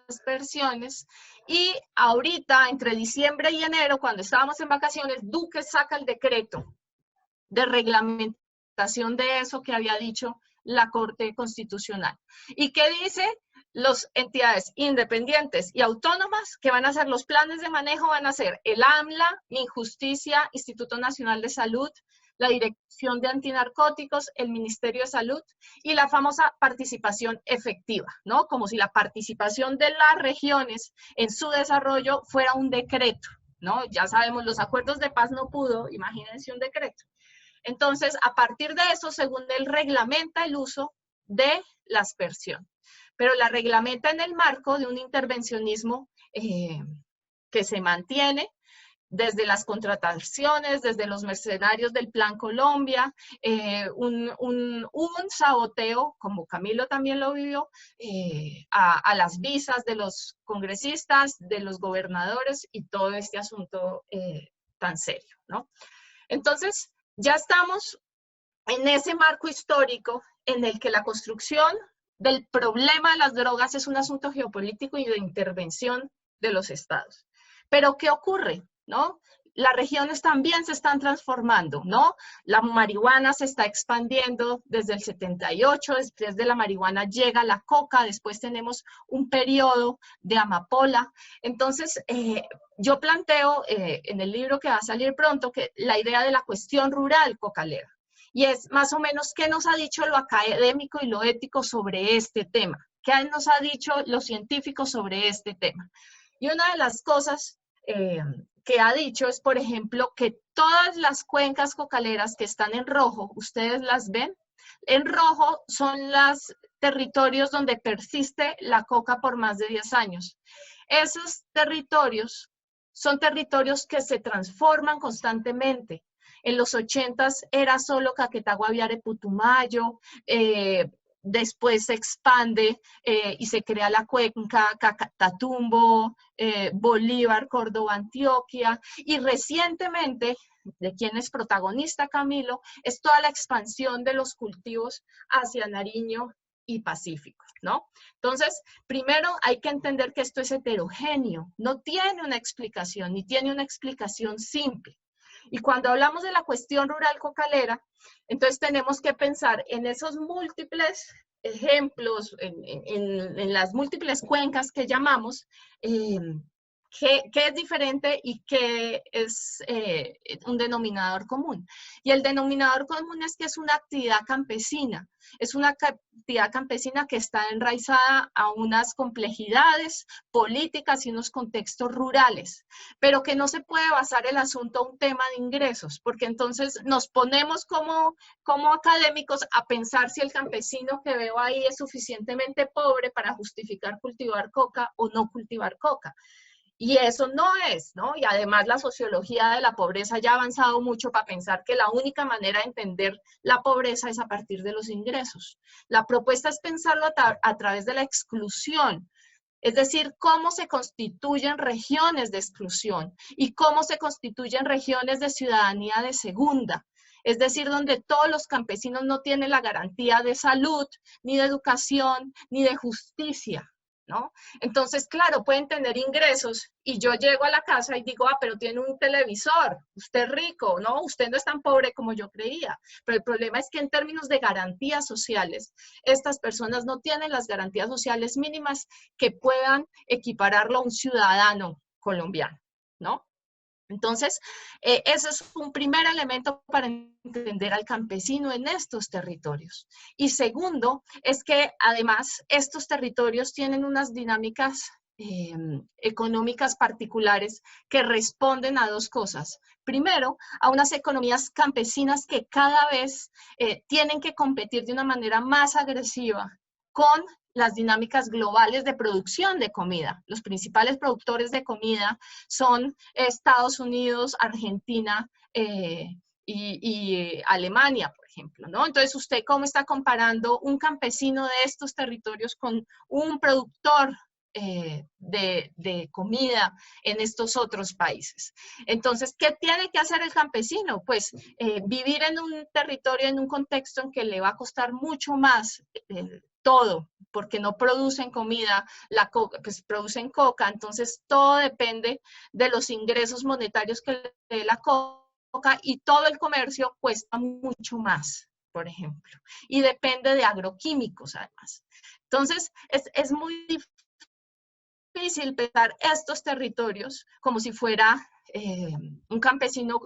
aspersiones y ahorita entre diciembre y enero, cuando estábamos en vacaciones, Duque saca el decreto de reglamentación de eso que había dicho la Corte Constitucional. ¿Y qué dice? Las entidades independientes y autónomas que van a hacer los planes de manejo van a ser el AMLA, Minjusticia, Instituto Nacional de Salud, la Dirección de Antinarcóticos, el Ministerio de Salud y la famosa participación efectiva, ¿no? Como si la participación de las regiones en su desarrollo fuera un decreto, ¿no? Ya sabemos, los acuerdos de paz no pudo, imagínense un decreto. Entonces, a partir de eso, según él, reglamenta el uso de la aspersión, pero la reglamenta en el marco de un intervencionismo que se mantiene desde las contrataciones, desde los mercenarios del Plan Colombia, hubo un saboteo, como Camilo también lo vivió, a las visas de los congresistas, de los gobernadores y todo este asunto tan serio, ¿no? Entonces, ya estamos en ese marco histórico en el que la construcción del problema de las drogas es un asunto geopolítico y de intervención de los estados. Pero, ¿qué ocurre? ¿No? Las regiones también se están transformando, ¿no? La marihuana se está expandiendo desde el 78, después de la marihuana llega la coca, después tenemos un periodo de amapola. Entonces, yo planteo en el libro que va a salir pronto que la idea de la cuestión rural cocalera. Y es más o menos qué nos ha dicho lo académico y lo ético sobre este tema, qué nos ha dicho los científicos sobre este tema. Y una de las cosas que ha dicho es, por ejemplo, que todas las cuencas cocaleras que están en rojo, ¿ustedes las ven? En rojo son los territorios donde persiste la coca por más de 10 años. Esos territorios son territorios que se transforman constantemente. En los 80s era solo Caquetá, Guaviare, Putumayo, después se expande y se crea la cuenca Catatumbo, Bolívar, Córdoba, Antioquia, y recientemente, de quien es protagonista Camilo, es toda la expansión de los cultivos hacia Nariño y Pacífico, ¿no? Entonces, primero hay que entender que esto es heterogéneo, no tiene una explicación, ni tiene una explicación simple. Y cuando hablamos de la cuestión rural cocalera, entonces tenemos que pensar en esos múltiples ejemplos, en las múltiples cuencas que llamamos, qué es diferente y qué es un denominador común. Y el denominador común es que es una actividad campesina. Es una actividad campesina que está enraizada a unas complejidades políticas y unos contextos rurales, pero que no se puede basar el asunto a un tema de ingresos, porque entonces nos ponemos como académicos a pensar si el campesino que veo ahí es suficientemente pobre para justificar cultivar coca o no cultivar coca. Y eso no es, ¿no? Y además la sociología de la pobreza ya ha avanzado mucho para pensar que la única manera de entender la pobreza es a partir de los ingresos. La propuesta es pensarlo a través de la exclusión, es decir, cómo se constituyen regiones de exclusión y cómo se constituyen regiones de ciudadanía de segunda. Es decir, donde todos los campesinos no tienen la garantía de salud, ni de educación, ni de justicia, ¿no? Entonces, claro, pueden tener ingresos y yo llego a la casa y digo, pero tiene un televisor, usted es rico, ¿no? Usted no es tan pobre como yo creía. Pero el problema es que en términos de garantías sociales, estas personas no tienen las garantías sociales mínimas que puedan equipararlo a un ciudadano colombiano, ¿no? Entonces, ese es un primer elemento para entender al campesino en estos territorios. Y segundo, es que además estos territorios tienen unas dinámicas económicas particulares que responden a dos cosas. Primero, a unas economías campesinas que cada vez tienen que competir de una manera más agresiva con las dinámicas globales de producción de comida. Los principales productores de comida son Estados Unidos, Argentina y Alemania, por ejemplo, ¿no? Entonces, ¿usted cómo está comparando un campesino de estos territorios con un productor de comida en estos otros países? Entonces, ¿qué tiene que hacer el campesino? Pues vivir en un territorio, en un contexto en que le va a costar mucho más todo, porque no producen comida, la coca, pues producen coca, entonces todo depende de los ingresos monetarios que le dé la coca y todo el comercio cuesta mucho más, por ejemplo, y depende de agroquímicos además. Entonces, es muy difícil pensar estos territorios como si fuera un campesino,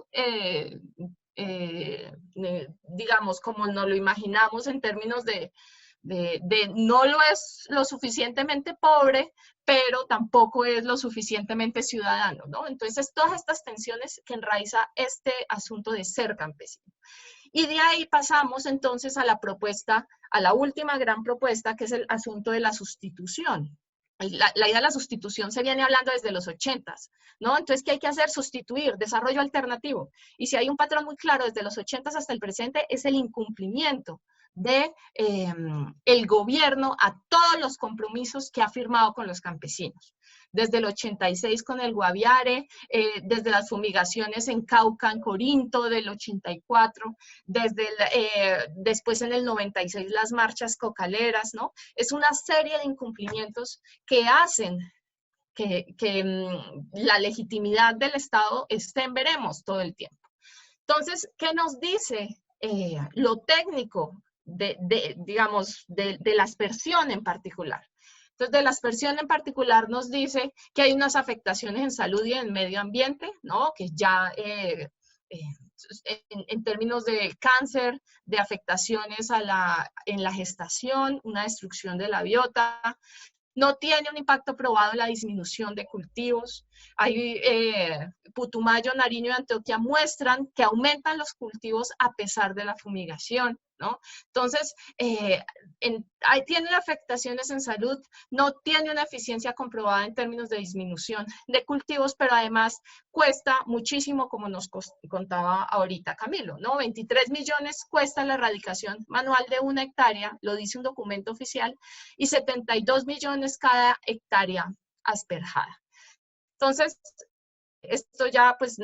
digamos, como nos lo imaginamos en términos de no lo es lo suficientemente pobre, pero tampoco es lo suficientemente ciudadano, ¿no? Entonces, todas estas tensiones que enraiza este asunto de ser campesino. Y de ahí pasamos entonces a la propuesta, a la última gran propuesta, que es el asunto de la sustitución. la idea de la sustitución se viene hablando desde los 80s, ¿no? Entonces, ¿qué hay que hacer? Sustituir, desarrollo alternativo. Y si hay un patrón muy claro desde los 80s hasta el presente, es el incumplimiento de el gobierno a todos los compromisos que ha firmado con los campesinos. Desde el 86 con el Guaviare, desde las fumigaciones en Cauca, en Corinto, del 84, después en el 96 las marchas cocaleras, ¿no? Es una serie de incumplimientos que hacen que la legitimidad del Estado esté en veremos todo el tiempo. Entonces, ¿qué nos dice lo técnico digamos, de la aspersión en particular? Entonces, de la aspersión en particular nos dice que hay unas afectaciones en salud y en medio ambiente, ¿no? Que ya en términos de cáncer, de afectaciones en la gestación, una destrucción de la biota. No tiene un impacto probado en la disminución de cultivos. Hay, Putumayo, Nariño y Antioquia muestran que aumentan los cultivos a pesar de la fumigación, ¿no? Entonces, tiene afectaciones en salud, no tiene una eficiencia comprobada en términos de disminución de cultivos, pero además cuesta muchísimo, como nos contaba ahorita Camilo, ¿no? 23 millones cuesta la erradicación manual de 1 hectárea, lo dice un documento oficial, y 72 millones cada hectárea asperjada. Entonces, esto ya pues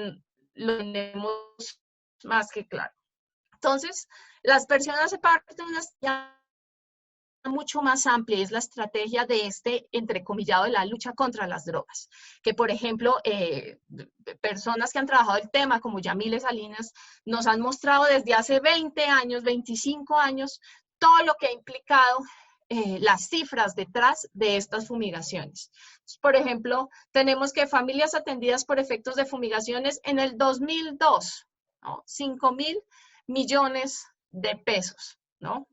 lo tenemos más que claro. Entonces, la aspersión hace parte de una estrategia mucho más amplia, es la estrategia de entrecomillado de la lucha contra las drogas, que por ejemplo, personas que han trabajado el tema, como Yamile Salinas, nos han mostrado desde hace 20 años, 25 años, todo lo que ha implicado las cifras detrás de estas fumigaciones. Por ejemplo, tenemos que familias atendidas por efectos de fumigaciones en el 2002, ¿no? 5.000 millones de pesos, ¿no?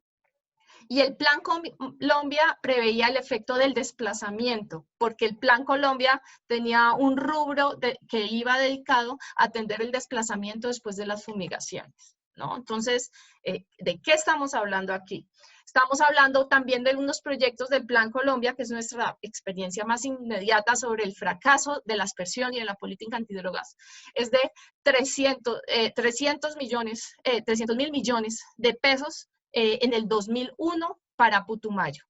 Y el Plan Colombia preveía el efecto del desplazamiento, porque el Plan Colombia tenía un rubro que iba dedicado a atender el desplazamiento después de las fumigaciones, ¿no? Entonces, ¿de qué estamos hablando aquí? Estamos hablando también de unos proyectos del Plan Colombia, que es nuestra experiencia más inmediata sobre el fracaso de la aspersión y de la política antidrogas. Es de 300 mil millones de pesos en el 2001 para Putumayo.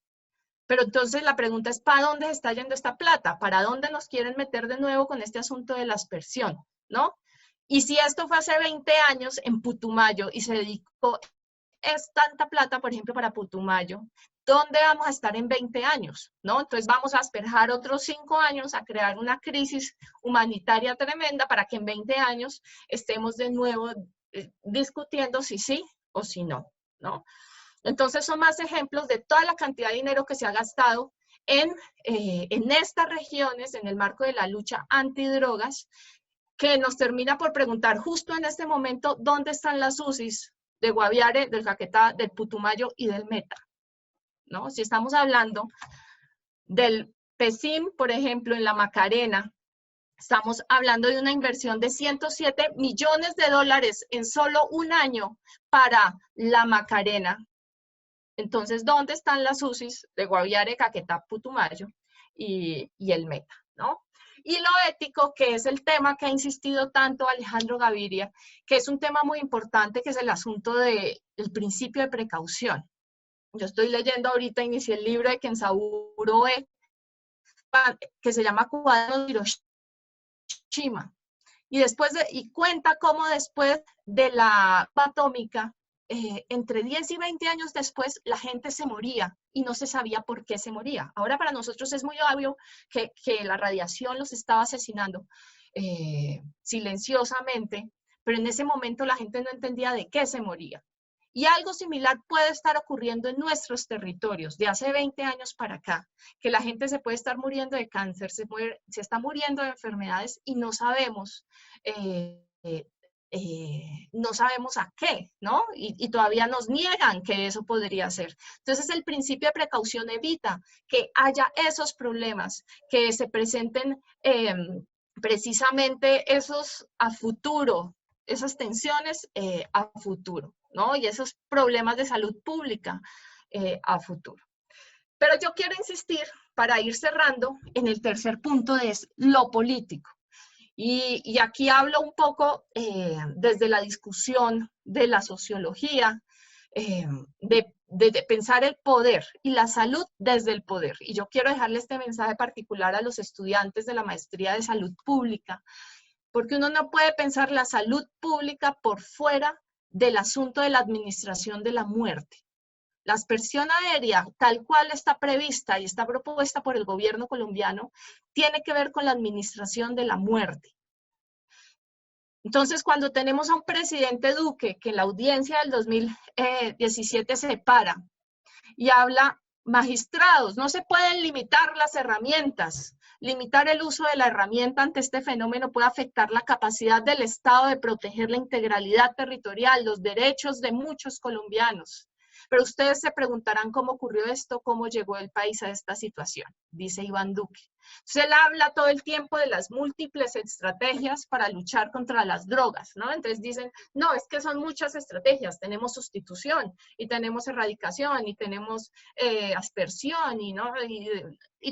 Pero entonces la pregunta es, ¿para dónde está yendo esta plata? ¿Para dónde nos quieren meter de nuevo con este asunto de la aspersión? ¿No? Y si esto fue hace 20 años en Putumayo y se dedicó tanta plata, por ejemplo, para Putumayo, ¿dónde vamos a estar en 20 años? ¿No? Entonces vamos a asperjar otros 5 años a crear una crisis humanitaria tremenda para que en 20 años estemos de nuevo discutiendo si sí o si no, ¿no? Entonces son más ejemplos de toda la cantidad de dinero que se ha gastado en estas regiones, en el marco de la lucha antidrogas, que nos termina por preguntar justo en este momento dónde están las UCIs de Guaviare, del Caquetá, del Putumayo y del Meta, ¿no? Si estamos hablando del PESIM, por ejemplo, en la Macarena, estamos hablando de una inversión de 107 millones de dólares en solo un año para la Macarena. Entonces, ¿dónde están las UCIs de Guaviare, Caquetá, Putumayo y el Meta, ¿no? Y lo ético, que es el tema que ha insistido tanto Alejandro Gaviria, que es un tema muy importante, que es el asunto del principio de precaución. Yo estoy leyendo ahorita, inicié el libro de Kenzaburo Oe, que se llama Cuadernos de Hiroshima, y cuenta cómo después de la bomba atómica, entre 10 y 20 años después, la gente se moría y no se sabía por qué se moría. Ahora para nosotros es muy obvio que la radiación los estaba asesinando silenciosamente, pero en ese momento la gente no entendía de qué se moría. Y algo similar puede estar ocurriendo en nuestros territorios de hace 20 años para acá, que la gente se puede estar muriendo de cáncer, se está muriendo de enfermedades y no sabemos no sabemos a qué, ¿no? Y todavía nos niegan que eso podría ser. Entonces, el principio de precaución evita que haya esos problemas, que se presenten precisamente esos a futuro, esas tensiones a futuro, ¿no? Y esos problemas de salud pública a futuro. Pero yo quiero insistir para ir cerrando, en el tercer punto es lo político. Y aquí hablo un poco desde la discusión de la sociología, de pensar el poder y la salud desde el poder. Y yo quiero dejarle este mensaje particular a los estudiantes de la maestría de salud pública, porque uno no puede pensar la salud pública por fuera del asunto de la administración de la muerte. La aspersión aérea, tal cual está prevista y está propuesta por el gobierno colombiano, tiene que ver con la administración de la muerte. Entonces, cuando tenemos a un presidente Duque que en la audiencia del 2017 se para y habla, magistrados, no se pueden limitar las herramientas. Limitar el uso de la herramienta ante este fenómeno puede afectar la capacidad del Estado de proteger la integralidad territorial, los derechos de muchos colombianos. Pero ustedes se preguntarán cómo ocurrió esto, cómo llegó el país a esta situación, dice Iván Duque. Entonces, él habla todo el tiempo de las múltiples estrategias para luchar contra las drogas, ¿no? Entonces dicen, no, es que son muchas estrategias, tenemos sustitución, y tenemos erradicación, y tenemos aspersión, y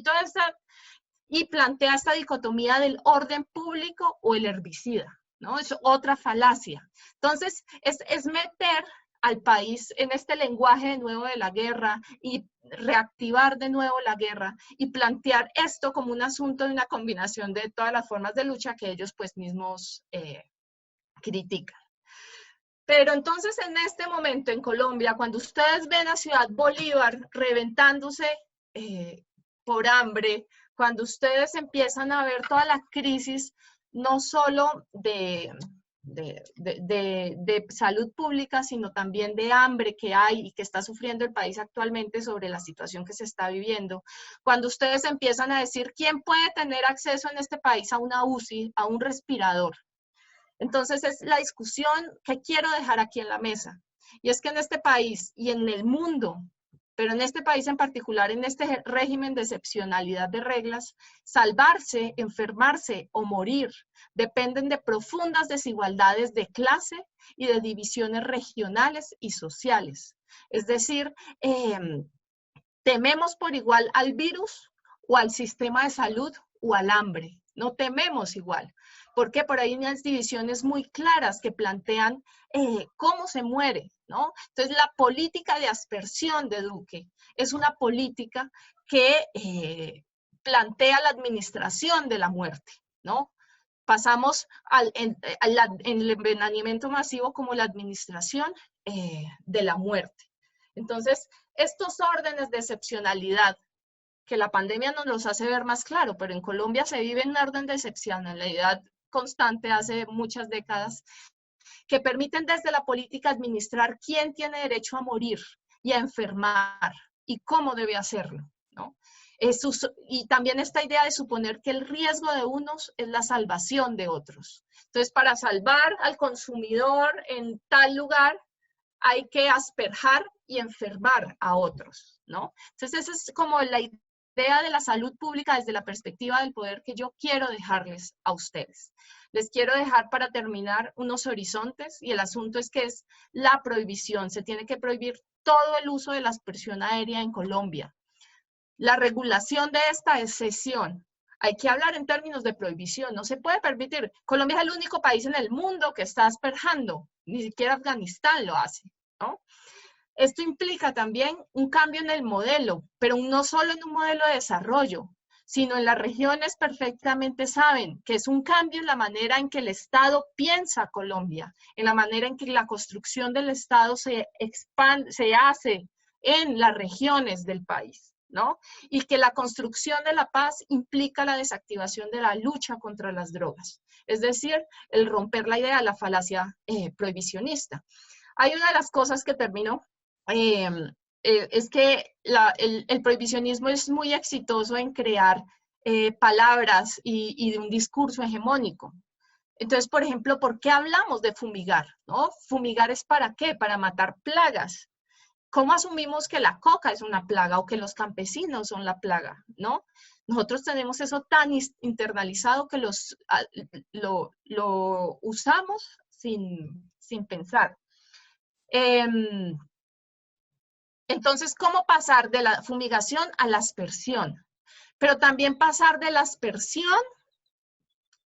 toda esta, y plantea esta dicotomía del orden público o el herbicida, ¿no? Es otra falacia. Entonces, es meter al país en este lenguaje de nuevo de la guerra y reactivar de nuevo la guerra y plantear esto como un asunto de una combinación de todas las formas de lucha que ellos pues mismos critican. Pero entonces en este momento en Colombia, cuando ustedes ven a Ciudad Bolívar reventándose por hambre, cuando ustedes empiezan a ver toda la crisis, no solo de salud pública, sino también de hambre que hay y que está sufriendo el país actualmente sobre la situación que se está viviendo. Cuando ustedes empiezan a decir, ¿quién puede tener acceso en este país a una UCI, a un respirador? Entonces es la discusión que quiero dejar aquí en la mesa. Y es que en este país y en el mundo, pero en este país en particular, en este régimen de excepcionalidad de reglas, salvarse, enfermarse o morir dependen de profundas desigualdades de clase y de divisiones regionales y sociales. Es decir, tememos por igual al virus o al sistema de salud o al hambre. No tememos igual, porque por ahí hay unas divisiones muy claras que plantean cómo se muere, ¿no? Entonces, la política de aspersión de Duque es una política que plantea la administración de la muerte, ¿no? Pasamos en el envenenamiento masivo como la administración de la muerte. Entonces, estos órdenes de excepcionalidad, que la pandemia nos los hace ver más claro, pero en Colombia se vive en un orden de excepcionalidad constante hace muchas décadas, que permiten desde la política administrar quién tiene derecho a morir y a enfermar y cómo debe hacerlo, ¿no? Y también esta idea de suponer que el riesgo de unos es la salvación de otros. Entonces, para salvar al consumidor en tal lugar, hay que asperjar y enfermar a otros, ¿no? Entonces, esa es como la idea de la salud pública desde la perspectiva del poder que yo quiero dejarles a ustedes. Les quiero dejar para terminar unos horizontes y el asunto es que es la prohibición. Se tiene que prohibir todo el uso de la aspersión aérea en Colombia. La regulación de esta excepción. Hay que hablar en términos de prohibición. No se puede permitir. Colombia es el único país en el mundo que está asperjando. Ni siquiera Afganistán lo hace, ¿no? Esto implica también un cambio en el modelo, pero no solo en un modelo de desarrollo, sino en las regiones perfectamente saben que es un cambio en la manera en que el Estado piensa Colombia, en la manera en que la construcción del Estado se expande, se hace en las regiones del país, ¿no? Y que la construcción de la paz implica la desactivación de la lucha contra las drogas, es decir, el romper la idea de la falacia prohibicionista. Hay una de las cosas que terminó, es que el prohibicionismo es muy exitoso en crear palabras y de un discurso hegemónico. Entonces, por ejemplo, ¿por qué hablamos de fumigar? ¿No? ¿Fumigar es para qué? Para matar plagas. ¿Cómo asumimos que la coca es una plaga o que los campesinos son la plaga? ¿No? Nosotros tenemos eso tan internalizado que lo usamos sin pensar. Entonces, ¿cómo pasar de la fumigación a la aspersión? pero también pasar de la aspersión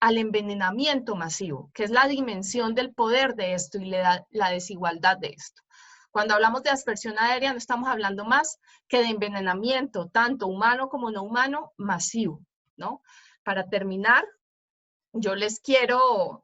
al envenenamiento masivo, que es la dimensión del poder de esto y la desigualdad de esto. Cuando hablamos de aspersión aérea no estamos hablando más que de envenenamiento, tanto humano como no humano, masivo, ¿no? Para terminar, yo les quiero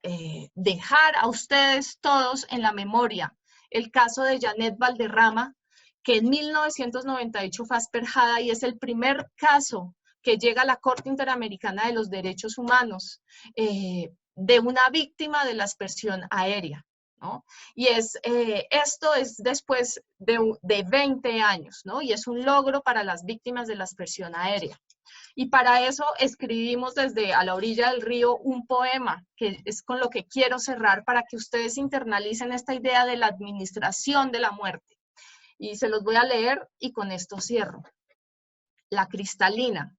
dejar a ustedes todos en la memoria el caso de Janet Valderrama, que en 1998 fue asperjada y es el primer caso que llega a la Corte Interamericana de los Derechos Humanos de una víctima de la aspersión aérea, ¿no? Y esto es después de 20 años, ¿no? Y es un logro para las víctimas de la aspersión aérea. Y para eso escribimos desde A la orilla del río un poema, que es con lo que quiero cerrar, para que ustedes internalicen esta idea de la administración de la muerte. Y se los voy a leer y con esto cierro. La cristalina.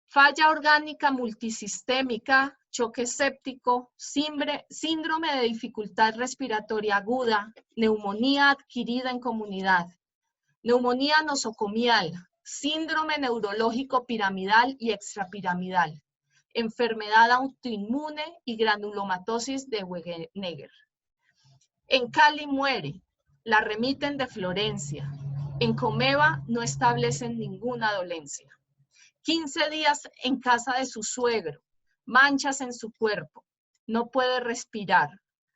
Falla orgánica multisistémica, choque séptico, síndrome de dificultad respiratoria aguda, neumonía adquirida en comunidad, neumonía nosocomial, síndrome neurológico piramidal y extrapiramidal, enfermedad autoinmune y granulomatosis de Wegener. En Cali muere, la remiten de Florencia. En Comeva no establecen ninguna dolencia. 15 días en casa de su suegro, manchas en su cuerpo, no puede respirar,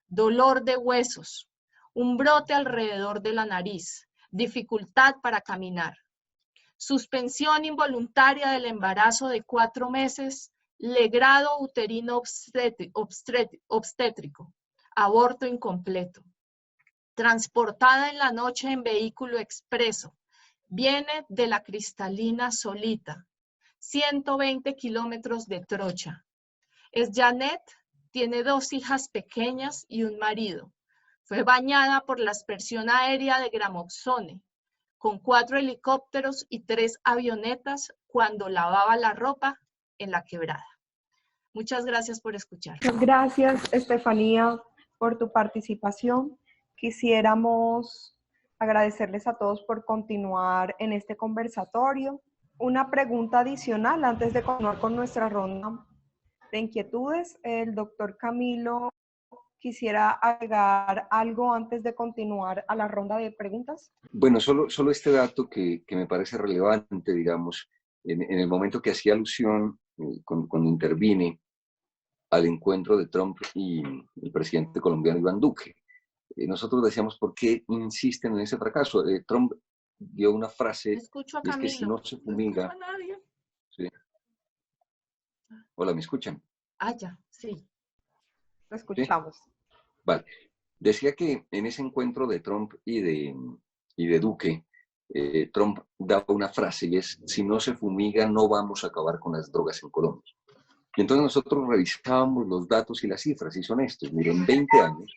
dolor de huesos, un brote alrededor de la nariz, dificultad para caminar. Suspensión involuntaria del embarazo de 4 meses, legrado uterino obstétrico, aborto incompleto. Transportada en la noche en vehículo expreso, viene de la cristalina solita, 120 kilómetros de trocha. Es Janet, tiene 2 hijas pequeñas y un marido. Fue bañada por la aspersión aérea de Gramoxone, con 4 helicópteros y 3 avionetas cuando lavaba la ropa en la quebrada. Muchas gracias por escuchar. Muchas gracias, Estefanía, por tu participación. Quisiéramos agradecerles a todos por continuar en este conversatorio. Una pregunta adicional antes de continuar con nuestra ronda de inquietudes. El doctor Camilo quisiera agregar algo antes de continuar a la ronda de preguntas. Bueno, solo este dato que me parece relevante, digamos, en el momento que hacía alusión, cuando intervine al encuentro de Trump y el presidente colombiano Iván Duque. Nosotros decíamos, ¿por qué insisten en ese fracaso? Trump dio una frase, Escucho a es que si no se fumiga... No escucho a nadie. ¿Sí? Hola, ¿me escuchan? Ah, ya, sí. Lo escuchamos. ¿Sí? Vale. Decía que en ese encuentro de Trump y de Duque, Trump daba una frase y es, si no se fumiga no vamos a acabar con las drogas en Colombia. Y entonces nosotros revisábamos los datos y las cifras y son estos. Miren, en 20 años,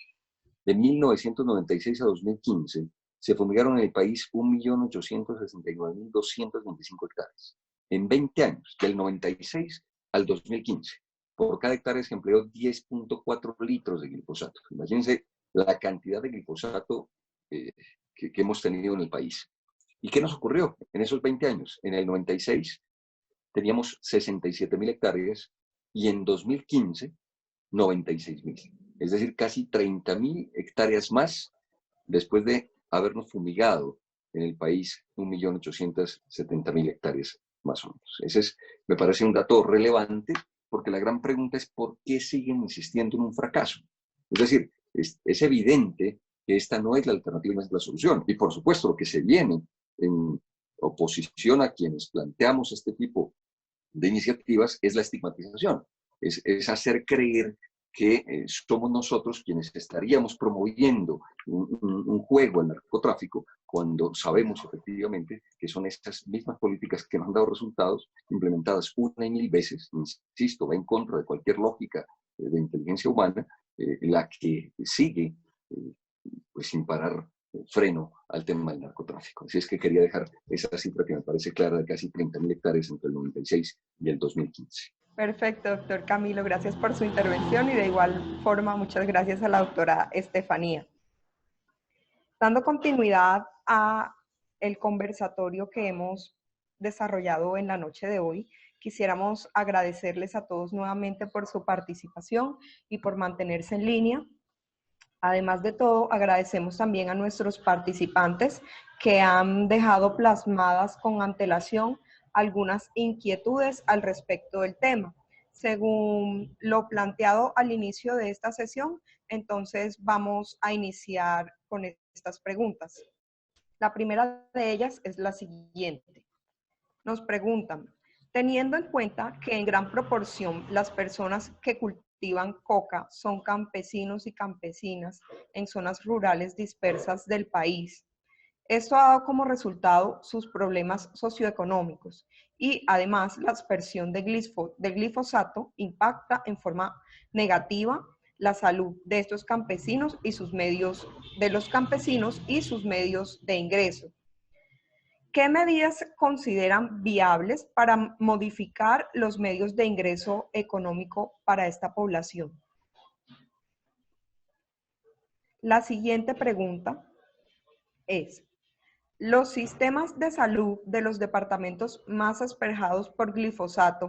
de 1996 a 2015, se fumigaron en el país 1.869.225 hectáreas. En 20 años, del 96 al 2015. Por cada hectárea se empleó 10.4 litros de glifosato. Imagínense la cantidad de glifosato que hemos tenido en el país. ¿Y qué nos ocurrió en esos 20 años? En el 96 teníamos 67.000 hectáreas y en 2015 96.000. Es decir, casi 30.000 hectáreas más después de habernos fumigado en el país 1.870.000 hectáreas más o menos. Ese me parece un dato relevante porque la gran pregunta es ¿por qué siguen insistiendo en un fracaso? Es decir, es evidente que esta no es la alternativa, no es la solución. Y por supuesto lo que se viene en oposición a quienes planteamos este tipo de iniciativas es la estigmatización. Es hacer creer que somos nosotros quienes estaríamos promoviendo un juego al narcotráfico cuando sabemos efectivamente que son estas mismas políticas que nos han dado resultados implementadas una y mil veces, insisto, va en contra de cualquier lógica de inteligencia humana, la que sigue pues sin parar freno al tema del narcotráfico. Así es que quería dejar esa cifra que me parece clara de casi 30.000 hectáreas entre el 96 y el 2015. Perfecto, doctor Camilo. Gracias por su intervención y de igual forma muchas gracias a la doctora Estefanía. Dando continuidad a el conversatorio que hemos desarrollado en la noche de hoy. Quisiéramos agradecerles a todos nuevamente por su participación y por mantenerse en línea. Además de todo, agradecemos también a nuestros participantes que han dejado plasmadas con antelación algunas inquietudes al respecto del tema. Según lo planteado al inicio de esta sesión, entonces vamos a iniciar con estas preguntas. La primera de ellas es la siguiente. Nos preguntan, teniendo en cuenta que en gran proporción las personas que cultivan coca son campesinos y campesinas en zonas rurales dispersas del país, esto ha dado como resultado sus problemas socioeconómicos y además la aspersión del glifosato impacta en forma negativa la salud de estos campesinos y sus medios, de ingreso. ¿Qué medidas consideran viables para modificar los medios de ingreso económico para esta población? La siguiente pregunta es, ¿los sistemas de salud de los departamentos más asperjados por glifosato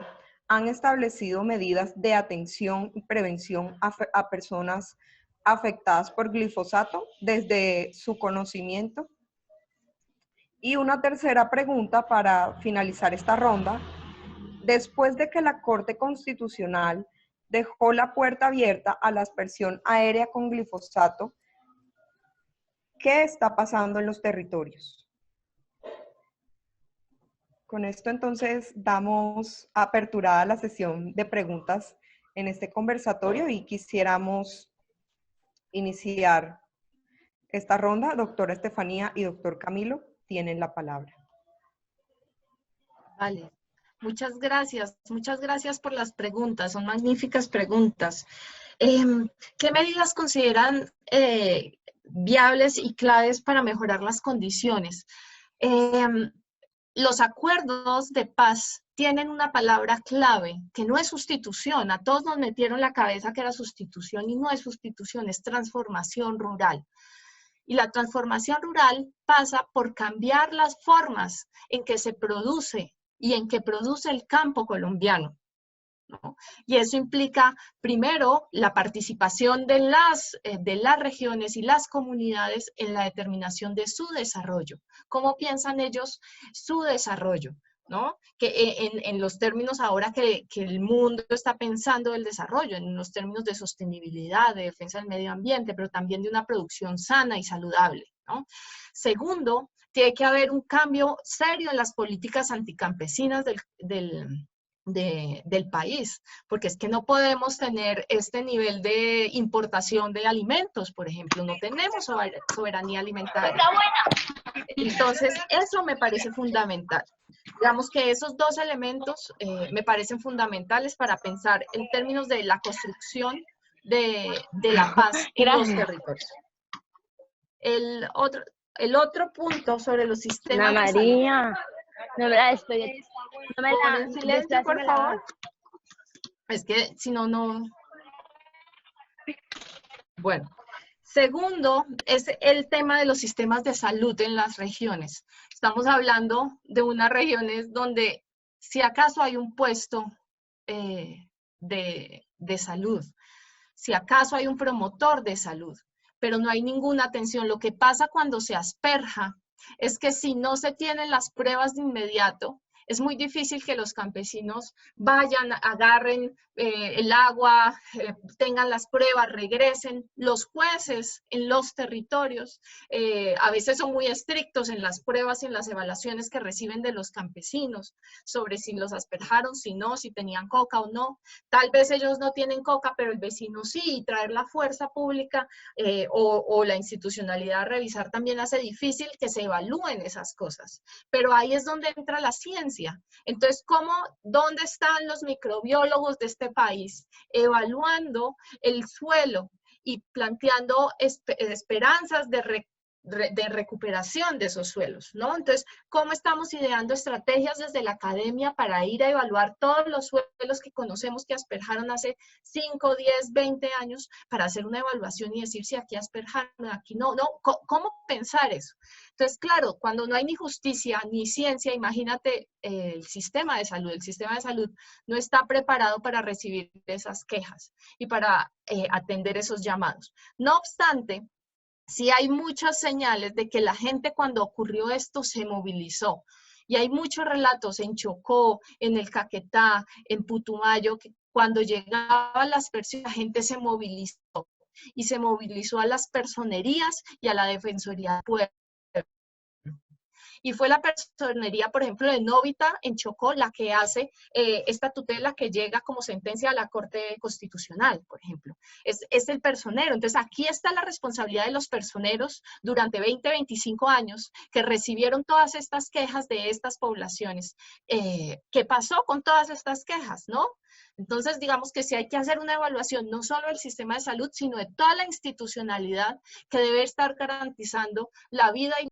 han establecido medidas de atención y prevención a personas afectadas por glifosato desde su conocimiento? Y una tercera pregunta para finalizar esta ronda. Después de que la Corte Constitucional dejó la puerta abierta a la aspersión aérea con glifosato, ¿qué está pasando en los territorios? Con esto entonces damos aperturada la sesión de preguntas en este conversatorio y quisiéramos iniciar esta ronda. Doctora Estefanía y doctor Camilo tienen la palabra. Vale, muchas gracias por las preguntas, son magníficas preguntas. ¿Qué medidas consideran viables y claves para mejorar las condiciones? Los acuerdos de paz tienen una palabra clave, que no es sustitución. A todos nos metieron en la cabeza que era sustitución y no es sustitución, es transformación rural. Y la transformación rural pasa por cambiar las formas en que se produce y en que produce el campo colombiano, ¿no? Y eso implica, primero, la participación de las regiones y las comunidades en la determinación de su desarrollo. ¿Cómo piensan ellos su desarrollo? ¿No? Que en los términos ahora que el mundo está pensando el desarrollo, en los términos de sostenibilidad, de defensa del medio ambiente, pero también de una producción sana y saludable, ¿no? Segundo, tiene que haber un cambio serio en las políticas anticampesinas del país, porque es que no podemos tener este nivel de importación de alimentos, por ejemplo, no tenemos soberanía alimentaria. Entonces, eso me parece fundamental. Digamos que esos dos elementos me parecen fundamentales para pensar en términos de la construcción de la paz en los territorios. El otro punto sobre los sistemas Ana María, no me la estoy... No me la... en silencio, por favor. Es que si no, no... Bueno. Segundo, es el tema de los sistemas de salud en las regiones. Estamos hablando de unas regiones donde si acaso hay un puesto de salud, si acaso hay un promotor de salud, pero no hay ninguna atención. Lo que pasa cuando se asperja es que si no se tienen las pruebas de inmediato, es muy difícil que los campesinos vayan, agarren el agua, tengan las pruebas, regresen. Los jueces en los territorios a veces son muy estrictos en las pruebas y en las evaluaciones que reciben de los campesinos sobre si los asperjaron, si no, si tenían coca o no. Tal vez ellos no tienen coca, pero el vecino sí, y traer la fuerza pública o la institucionalidad a revisar también hace difícil que se evalúen esas cosas. Pero ahí es donde entra la ciencia. Entonces, ¿dónde están los microbiólogos de este país evaluando el suelo y planteando esperanzas de recuperación de esos suelos, ¿no? Entonces, ¿cómo estamos ideando estrategias desde la academia para ir a evaluar todos los suelos que conocemos que asperjaron hace 5, 10, 20 años para hacer una evaluación y decir si aquí asperjaron, aquí no? ¿Cómo pensar eso. Entonces, claro, cuando no hay ni justicia ni ciencia, imagínate el sistema de salud. El sistema de salud no está preparado para recibir esas quejas y para atender esos llamados. No obstante, sí hay muchas señales de que la gente cuando ocurrió esto se movilizó. Y hay muchos relatos en Chocó, en el Caquetá, en Putumayo, que cuando llegaban las personas, la gente se movilizó. Y se movilizó a las personerías y a la Defensoría del Pueblo. Y fue la personería, por ejemplo, de Novita en Chocó la que hace esta tutela que llega como sentencia a la Corte Constitucional, por ejemplo. Es el personero. Entonces, aquí está la responsabilidad de los personeros durante 20, 25 años que recibieron todas estas quejas de estas poblaciones. ¿Qué pasó con todas estas quejas, no? Entonces, digamos que sí hay que hacer una evaluación no solo del sistema de salud, sino de toda la institucionalidad que debe estar garantizando la vida y